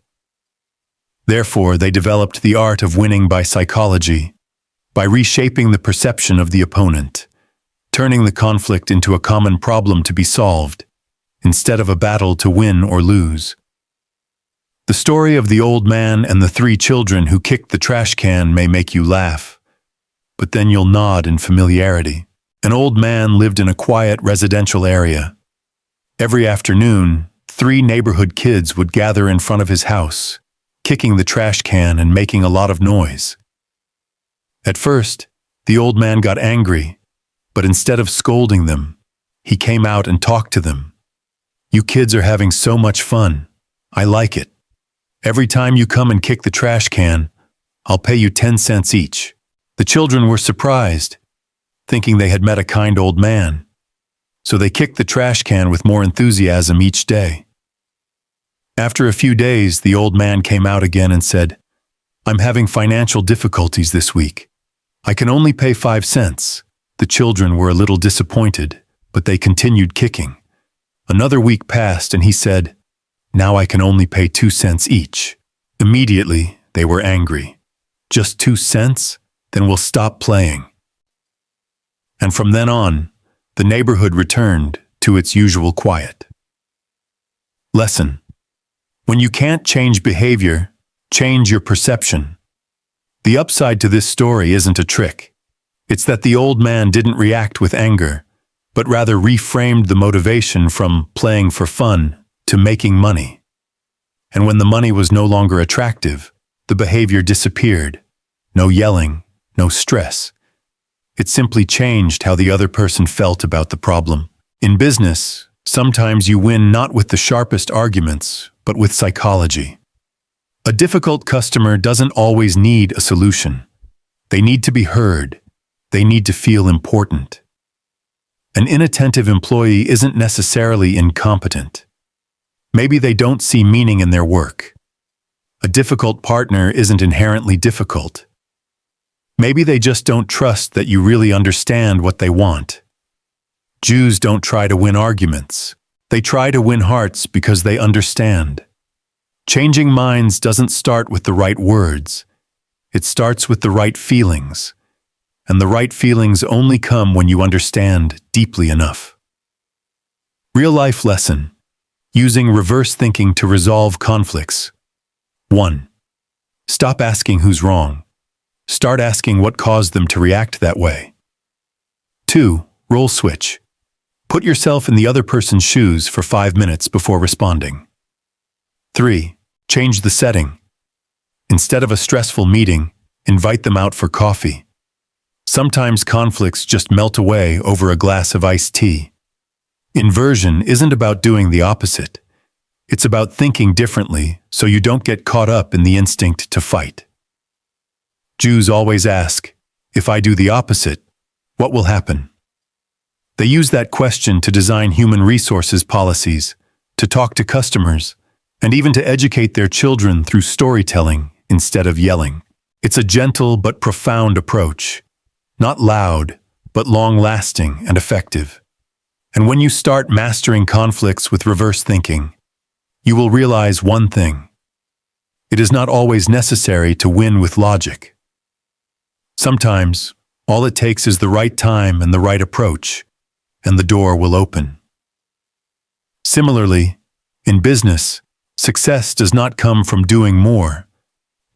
Therefore, they developed the art of winning by psychology, by reshaping the perception of the opponent, turning the conflict into a common problem to be solved, instead of a battle to win or lose. The story of the old man and the 3 children who kicked the trash can may make you laugh, but then you'll nod in familiarity. An old man lived in a quiet residential area. Every afternoon, 3 neighborhood kids would gather in front of his house, kicking the trash can and making a lot of noise. At first, the old man got angry, but instead of scolding them, he came out and talked to them. "You kids are having so much fun. I like it. Every time you come and kick the trash can, I'll pay you 10 cents each." The children were surprised, thinking they had met a kind old man. So they kicked the trash can with more enthusiasm each day. After a few days, the old man came out again and said, "I'm having financial difficulties this week. I can only pay 5 cents. The children were a little disappointed, but they continued kicking. Another week passed and he said, "Now I can only pay 2 cents each." Immediately, they were angry. "Just 2 cents? Then we'll stop playing." And from then on, the neighborhood returned to its usual quiet. Lesson: when you can't change behavior, change your perception. The upside to this story isn't a trick. It's that the old man didn't react with anger, but rather reframed the motivation from playing for fun to making money. And when the money was no longer attractive, the behavior disappeared. No yelling, no stress. It simply changed how the other person felt about the problem. In business, sometimes you win not with the sharpest arguments, but with psychology. A difficult customer doesn't always need a solution. They need to be heard. They need to feel important. An inattentive employee isn't necessarily incompetent. Maybe they don't see meaning in their work. A difficult partner isn't inherently difficult. Maybe they just don't trust that you really understand what they want. Jews don't try to win arguments. They try to win hearts because they understand. Changing minds doesn't start with the right words. It starts with the right feelings. And the right feelings only come when you understand deeply enough. Real-life lesson: using reverse thinking to resolve conflicts. 1. Stop asking who's wrong. Start asking what caused them to react that way. 2. Role switch. Put yourself in the other person's shoes for 5 minutes before responding. 3. Change the setting. Instead of a stressful meeting, invite them out for coffee. Sometimes conflicts just melt away over a glass of iced tea. Inversion isn't about doing the opposite. It's about thinking differently so you don't get caught up in the instinct to fight. Jews always ask, "If I do the opposite, what will happen?" They use that question to design human resources policies, to talk to customers, and even to educate their children through storytelling instead of yelling. It's a gentle but profound approach, not loud, but long-lasting and effective. And when you start mastering conflicts with reverse thinking, you will realize one thing. It is not always necessary to win with logic. Sometimes, all it takes is the right time and the right approach, and the door will open. Similarly, in business, success does not come from doing more,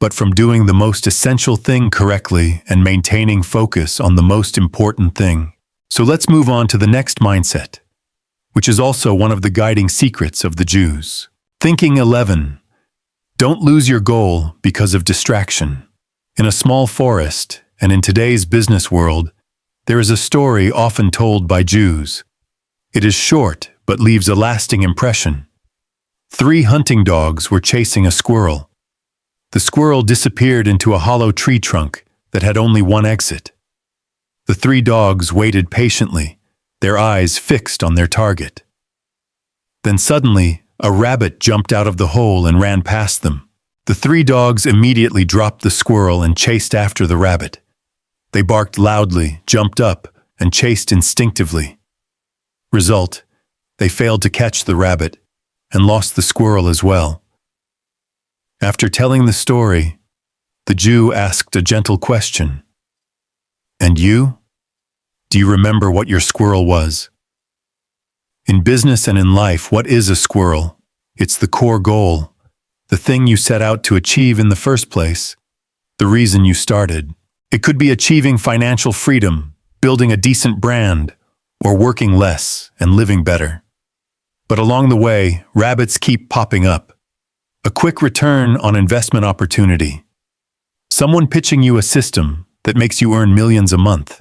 but from doing the most essential thing correctly and maintaining focus on the most important thing. So let's move on to the next mindset, which is also one of the guiding secrets of the Jews. Thinking 11. Don't lose your goal because of distraction. In a small forest, and in today's business world, there is a story often told by Jews. It is short, but leaves a lasting impression. 3 hunting dogs were chasing a squirrel. The squirrel disappeared into a hollow tree trunk that had only one exit. The 3 dogs waited patiently, their eyes fixed on their target. Then suddenly, a rabbit jumped out of the hole and ran past them. The 3 dogs immediately dropped the squirrel and chased after the rabbit. They barked loudly, jumped up, and chased instinctively. Result: they failed to catch the rabbit and lost the squirrel as well. After telling the story, the Jew asked a gentle question. And you? Do you remember what your squirrel was? In business and in life, what is a squirrel? It's the core goal, the thing you set out to achieve in the first place, the reason you started. It could be achieving financial freedom, building a decent brand, or working less and living better. But along the way, rabbits keep popping up. A quick return on investment opportunity. Someone pitching you a system that makes you earn millions a month.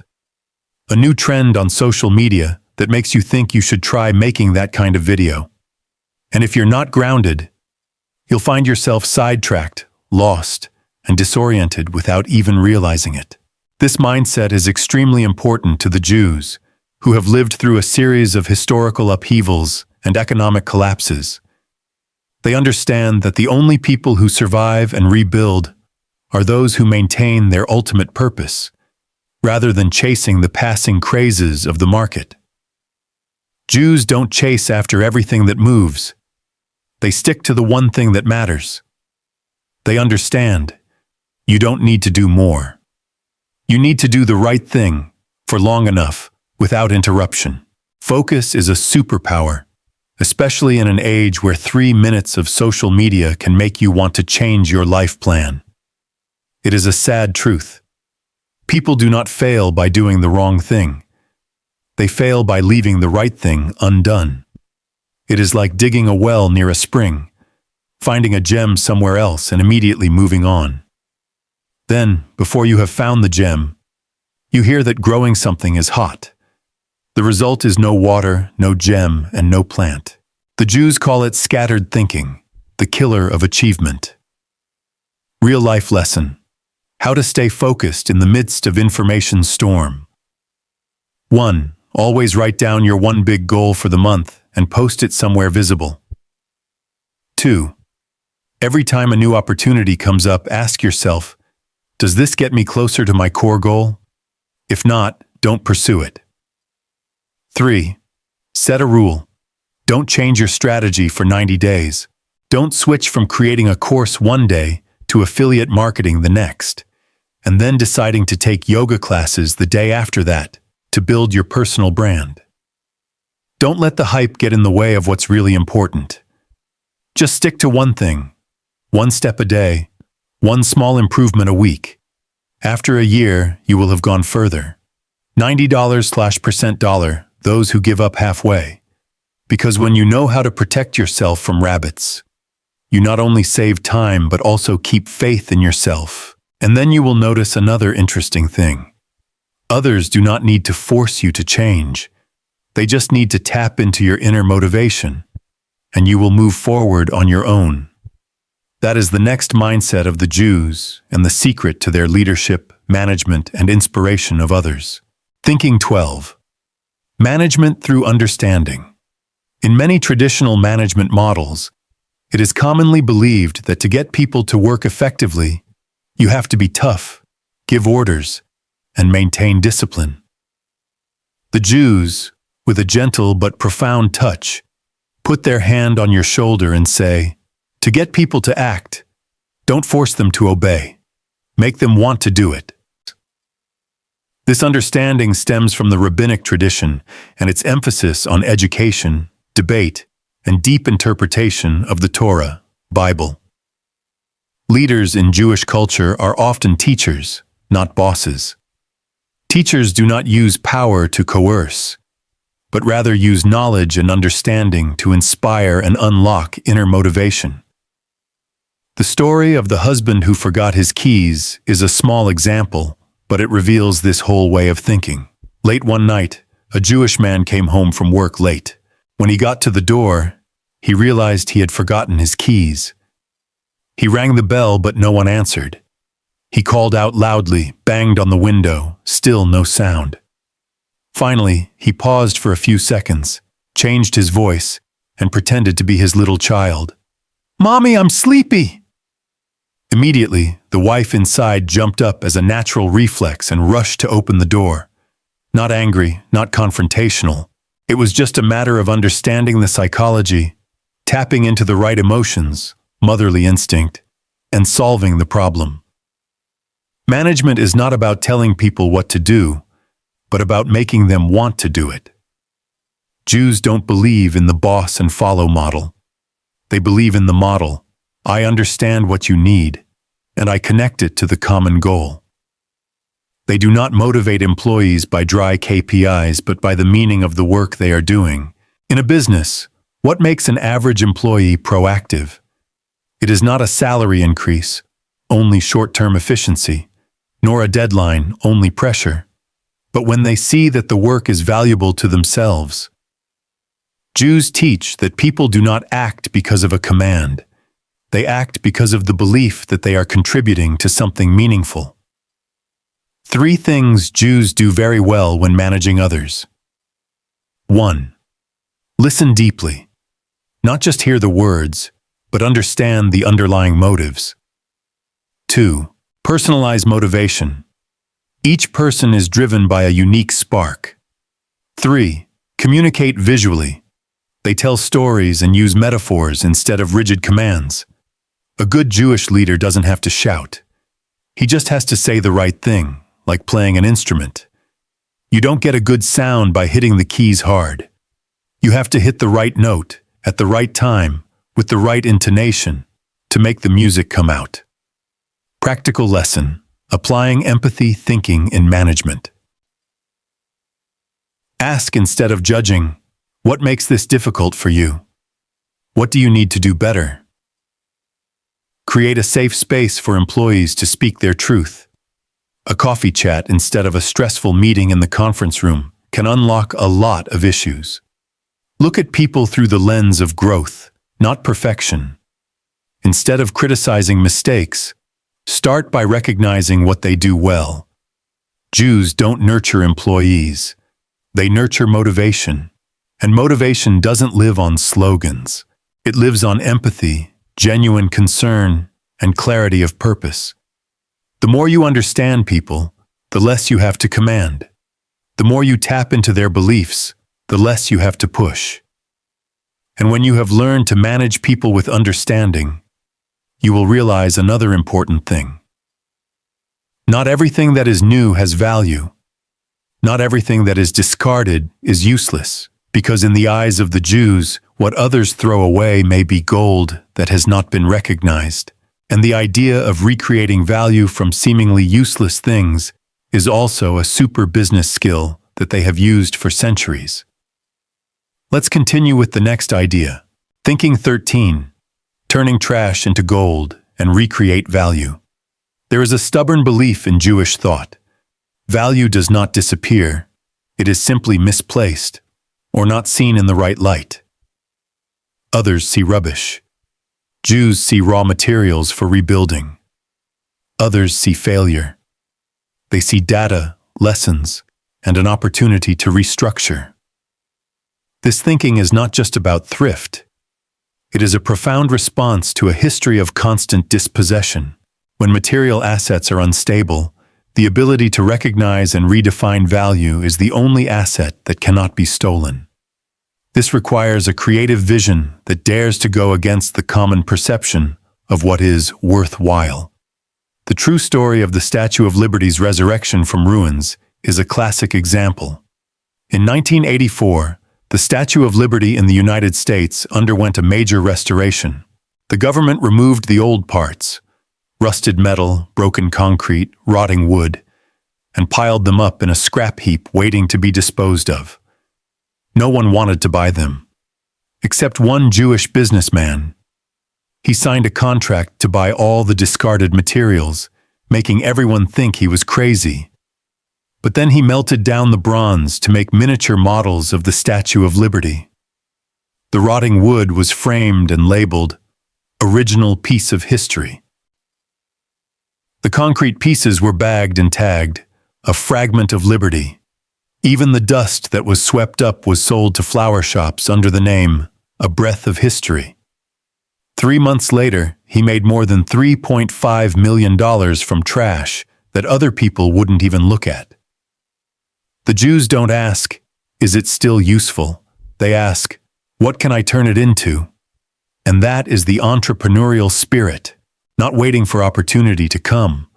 A new trend on social media that makes you think you should try making that kind of video. And if you're not grounded, you'll find yourself sidetracked, lost, and disoriented without even realizing it. This mindset is extremely important to the Jews, who have lived through a series of historical upheavals and economic collapses. They understand that the only people who survive and rebuild are those who maintain their ultimate purpose, rather than chasing the passing crazes of the market. Jews don't chase after everything that moves. They stick to the one thing that matters. They understand you don't need to do more. You need to do the right thing for long enough without interruption. Focus is a superpower, especially in an age where 3 minutes of social media can make you want to change your life plan. It is a sad truth. People do not fail by doing the wrong thing. They fail by leaving the right thing undone. It is like digging a well near a spring, finding a gem somewhere else and immediately moving on. Then, before you have found the gem, you hear that growing something is hot. The result is no water, no gem, and no plant. The Jews call it scattered thinking, the killer of achievement. Real-life lesson: how to stay focused in the midst of information storm. 1. Always write down your one big goal for the month and post it somewhere visible. 2. Every time a new opportunity comes up, ask yourself, does this get me closer to my core goal? If not, don't pursue it. 3. Set a rule. Don't change your strategy for 90 days. Don't switch from creating a course one day to affiliate marketing the next, and then deciding to take yoga classes the day after that to build your personal brand. Don't let the hype get in the way of what's really important. Just stick to one thing, one step a day, one small improvement a week. After a year, you will have gone further. $90% dollar, those who give up halfway. Because when you know how to protect yourself from rabbits, you not only save time but also keep faith in yourself. And then you will notice another interesting thing. Others do not need to force you to change. They just need to tap into your inner motivation, and you will move forward on your own. That is the next mindset of the Jews and the secret to their leadership, management, and inspiration of others. Thinking 12. Management through understanding. In many traditional management models, it is commonly believed that to get people to work effectively, You have to be tough, give orders, and maintain discipline. The Jews, with a gentle but profound touch, put their hand on your shoulder and say, to get people to act, don't force them to obey. Make them want to do it. This understanding stems from the rabbinic tradition and its emphasis on education, debate, and deep interpretation of the Torah, Bible. Leaders in Jewish culture are often teachers, not bosses. Teachers do not use power to coerce, but rather use knowledge and understanding to inspire and unlock inner motivation. The story of the husband who forgot his keys is a small example, but it reveals this whole way of thinking. Late one night, a Jewish man came home from work late. When he got to the door, he realized he had forgotten his keys. He rang the bell, but no one answered. He called out loudly, banged on the window, still no sound. Finally, he paused for a few seconds, changed his voice, and pretended to be his little child. "Mommy, I'm sleepy!" Immediately, the wife inside jumped up as a natural reflex and rushed to open the door. Not angry, not confrontational. It was just a matter of understanding the psychology, tapping into the right emotions, motherly instinct, and solving the problem. Management is not about telling people what to do, but about making them want to do it. Jews don't believe in the boss and follow model. They believe in the model. I understand what you need, and I connect it to the common goal. They do not motivate employees by dry KPIs, but by the meaning of the work they are doing. In a business, what makes an average employee proactive? It is not a salary increase, only short-term efficiency, nor a deadline, only pressure, but when they see that the work is valuable to themselves. Jews teach that people do not act because of a command. They act because of the belief that they are contributing to something meaningful. 3 things Jews do very well when managing others. 1. Listen deeply. Not just hear the words, but understand the underlying motives. 2. Personalize motivation. Each person is driven by a unique spark. 3. Communicate visually. They tell stories and use metaphors instead of rigid commands. A good Jewish leader doesn't have to shout. He just has to say the right thing, like playing an instrument. You don't get a good sound by hitting the keys hard. You have to hit the right note, at the right time, with the right intonation, to make the music come out. Practical lesson: applying empathy thinking in management. Ask instead of judging, what makes this difficult for you? What do you need to do better? Create a safe space for employees to speak their truth. A coffee chat instead of a stressful meeting in the conference room can unlock a lot of issues. Look at people through the lens of growth, not perfection. Instead of criticizing mistakes, start by recognizing what they do well. Jews don't nurture employees. They nurture motivation. And motivation doesn't live on slogans. It lives on empathy, genuine concern, and clarity of purpose. The more you understand people, the less you have to command. The more you tap into their beliefs, the less you have to push. And when you have learned to manage people with understanding, you will realize another important thing. Not everything that is new has value. Not everything that is discarded is useless, because in the eyes of the Jews, what others throw away may be gold that has not been recognized. And the idea of recreating value from seemingly useless things is also a super business skill that they have used for centuries. Let's continue with the next idea. Thinking 13. Turning trash into gold and recreate value. There is a stubborn belief in Jewish thought. Value does not disappear. It is simply misplaced or not seen in the right light. Others see rubbish. Jews see raw materials for rebuilding. Others see failure. They see data, lessons, and an opportunity to restructure. This thinking is not just about thrift. It is a profound response to a history of constant dispossession. When material assets are unstable, the ability to recognize and redefine value is the only asset that cannot be stolen. This requires a creative vision that dares to go against the common perception of what is worthwhile. The true story of the Statue of Liberty's resurrection from ruins is a classic example. In 1984, the Statue of Liberty in the United States underwent a major restoration. The government removed the old parts, rusted metal, broken concrete, rotting wood, and piled them up in a scrap heap waiting to be disposed of. No one wanted to buy them, except one Jewish businessman. He signed a contract to buy all the discarded materials, making everyone think he was crazy. But then he melted down the bronze to make miniature models of the Statue of Liberty. The rotting wood was framed and labeled, "Original Piece of History." The concrete pieces were bagged and tagged, "A Fragment of Liberty." Even the dust that was swept up was sold to flower shops under the name, "A Breath of History." 3 months later, he made more than $3.5 million from trash that other people wouldn't even look at. The Jews don't ask, "Is it still useful?" They ask, "What can I turn it into?" And that is the entrepreneurial spirit, not waiting for opportunity to come,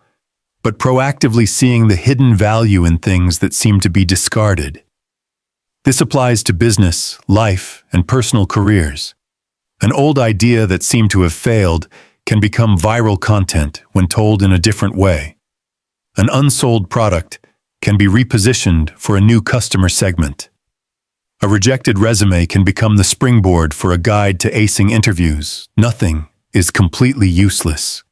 but proactively seeing the hidden value in things that seem to be discarded. This applies to business, life, and personal careers. An old idea that seemed to have failed can become viral content when told in a different way. An unsold product can be repositioned for a new customer segment. A rejected resume can become the springboard for a guide to acing interviews. Nothing is completely useless.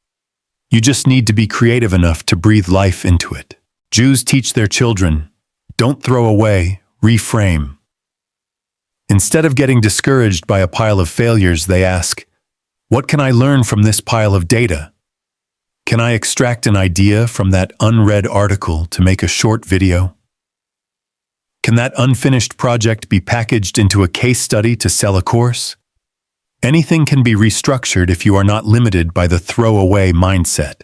You just need to be creative enough to breathe life into it. Jews teach their children, don't throw away, reframe. Instead of getting discouraged by a pile of failures, they ask, what can I learn from this pile of data? Can I extract an idea from that unread article to make a short video? Can that unfinished project be packaged into a case study to sell a course? Anything can be restructured if you are not limited by the throwaway mindset.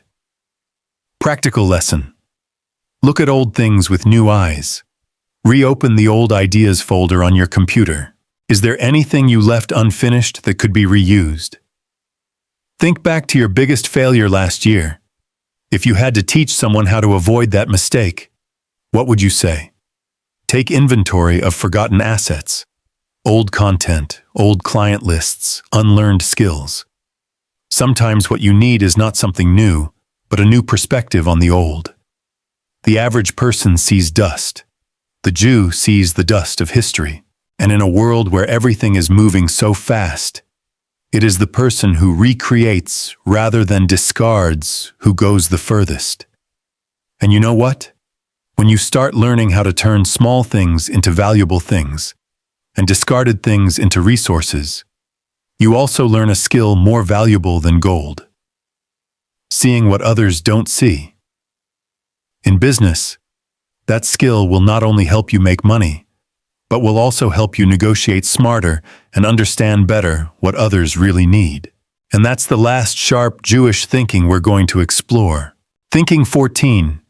Practical lesson. Look at old things with new eyes. Reopen the old ideas folder on your computer. Is there anything you left unfinished that could be reused? Think back to your biggest failure last year. If you had to teach someone how to avoid that mistake, what would you say? Take inventory of forgotten assets. Old content, old client lists, unlearned skills. Sometimes what you need is not something new, but a new perspective on the old. The average person sees dust. The Jew sees the dust of history. And in a world where everything is moving so fast, it is the person who recreates rather than discards who goes the furthest. And you know what? When you start learning how to turn small things into valuable things, and discarded things into resources, you also learn a skill more valuable than gold. Seeing what others don't see. In business, that skill will not only help you make money, but will also help you negotiate smarter and understand better what others really need. And that's the last sharp Jewish thinking we're going to explore. Thinking 14.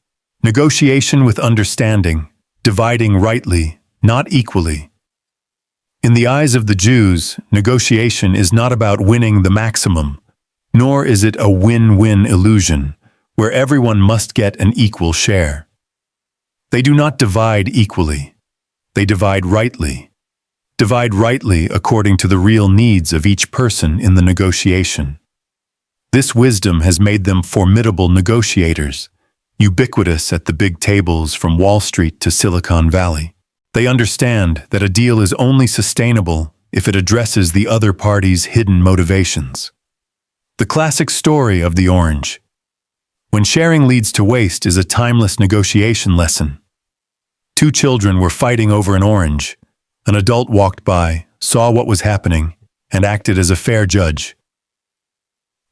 Negotiation with understanding, dividing rightly, not equally. In the eyes of the Jews, negotiation is not about winning the maximum, nor is it a win-win illusion, where everyone must get an equal share. They do not divide equally. They divide rightly. Divide rightly according to the real needs of each person in the negotiation. This wisdom has made them formidable negotiators, ubiquitous at the big tables from Wall Street to Silicon Valley. They understand that a deal is only sustainable if it addresses the other party's hidden motivations. The classic story of the orange. When sharing leads to waste is a timeless negotiation lesson. 2 children were fighting over an orange. An adult walked by, saw what was happening, and acted as a fair judge.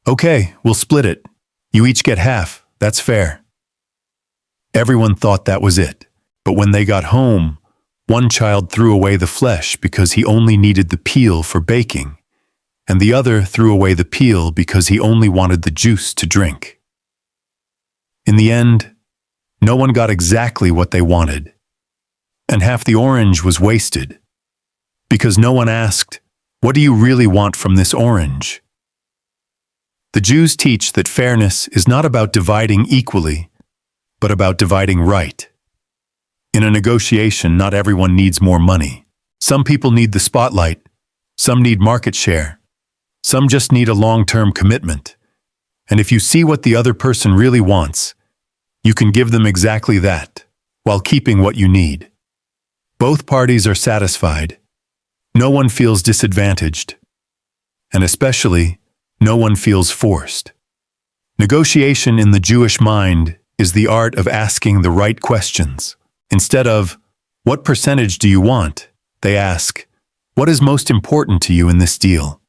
"Okay, we'll split it. You each get half, that's fair." Everyone thought that was it, but when they got home, one child threw away the flesh because he only needed the peel for baking, and the other threw away the peel because he only wanted the juice to drink. In the end, no one got exactly what they wanted. And half the orange was wasted. Because no one asked, "What do you really want from this orange?" The Jews teach that fairness is not about dividing equally, but about dividing right. In a negotiation, not everyone needs more money. Some people need the spotlight, some need market share, some just need a long-term commitment. And if you see what the other person really wants, you can give them exactly that, while keeping what you need. Both parties are satisfied. No one feels disadvantaged. And especially, no one feels forced. Negotiation in the Jewish mind is the art of asking the right questions. Instead of, "What percentage do you want?" they ask, "What is most important to you in this deal?"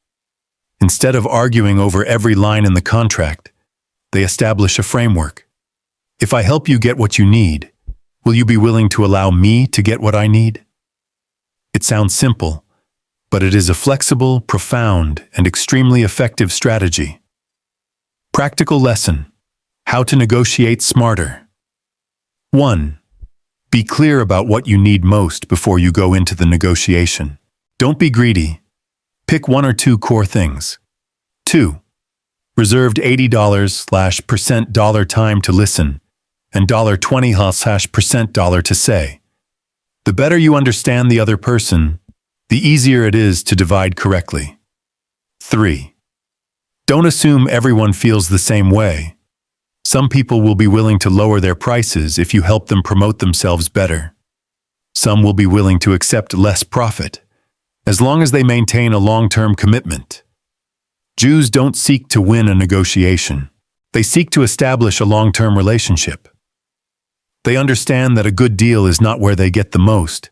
Instead of arguing over every line in the contract, they establish a framework. If I help you get what you need, will you be willing to allow me to get what I need? It sounds simple, but it is a flexible, profound, and extremely effective strategy. Practical lesson: how to negotiate smarter. 1. Be clear about what you need most before you go into the negotiation. Don't be greedy. Pick one or two core things. 2. Reserved $80% dollar time to listen and $20% dollar to say. The better you understand the other person, the easier it is to divide correctly. 3. Don't assume everyone feels the same way. Some people will be willing to lower their prices if you help them promote themselves better. Some will be willing to accept less profit, as long as they maintain a long-term commitment. Jews don't seek to win a negotiation. They seek to establish a long-term relationship. They understand that a good deal is not where they get the most,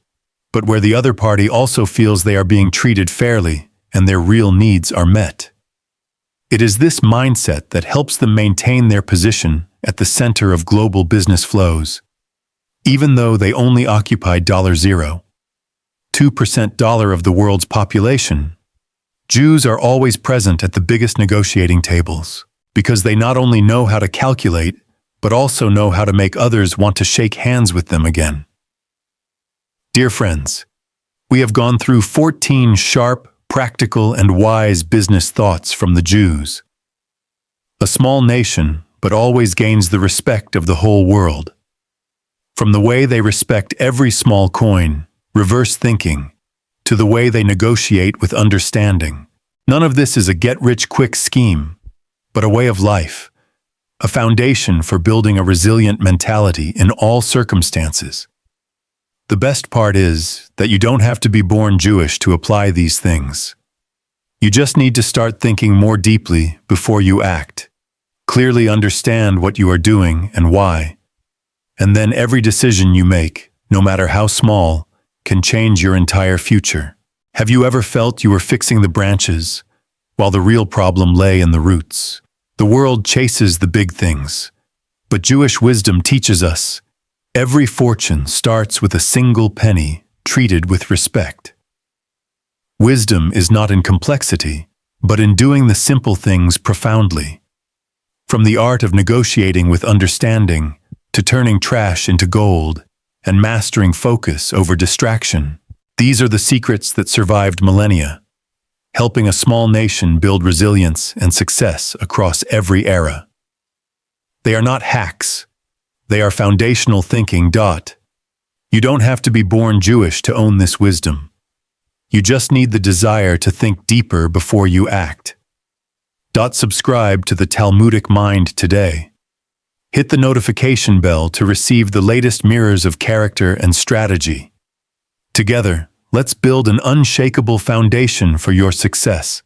but where the other party also feels they are being treated fairly and their real needs are met. It is this mindset that helps them maintain their position at the center of global business flows, even though they only occupy 0.02% of the world's population. Jews are always present at the biggest negotiating tables because they not only know how to calculate, but also know how to make others want to shake hands with them again. Dear friends, we have gone through 14 sharp, practical, and wise business thoughts from the Jews. A small nation, but always gains the respect of the whole world. From the way they respect every small coin, reverse thinking, to the way they negotiate with understanding. None of this is a get-rich-quick scheme, but a way of life, a foundation for building a resilient mentality in all circumstances. The best part is that you don't have to be born Jewish to apply these things. You just need to start thinking more deeply before you act. Clearly understand what you are doing and why. And then every decision you make, no matter how small, can change your entire future. Have you ever felt you were fixing the branches, while the real problem lay in the roots? The world chases the big things, but Jewish wisdom teaches us every fortune starts with a single penny treated with respect. Wisdom is not in complexity, but in doing the simple things profoundly. From the art of negotiating with understanding to turning trash into gold and mastering focus over distraction, these are the secrets that survived millennia, helping a small nation build resilience and success across every era. They are not hacks. They are foundational thinking. You don't have to be born Jewish to own this wisdom. You just need the desire to think deeper before you act. Subscribe to the Talmudic Mind today. Hit the notification bell to receive the latest mirrors of character and strategy. Together, let's build an unshakable foundation for your success.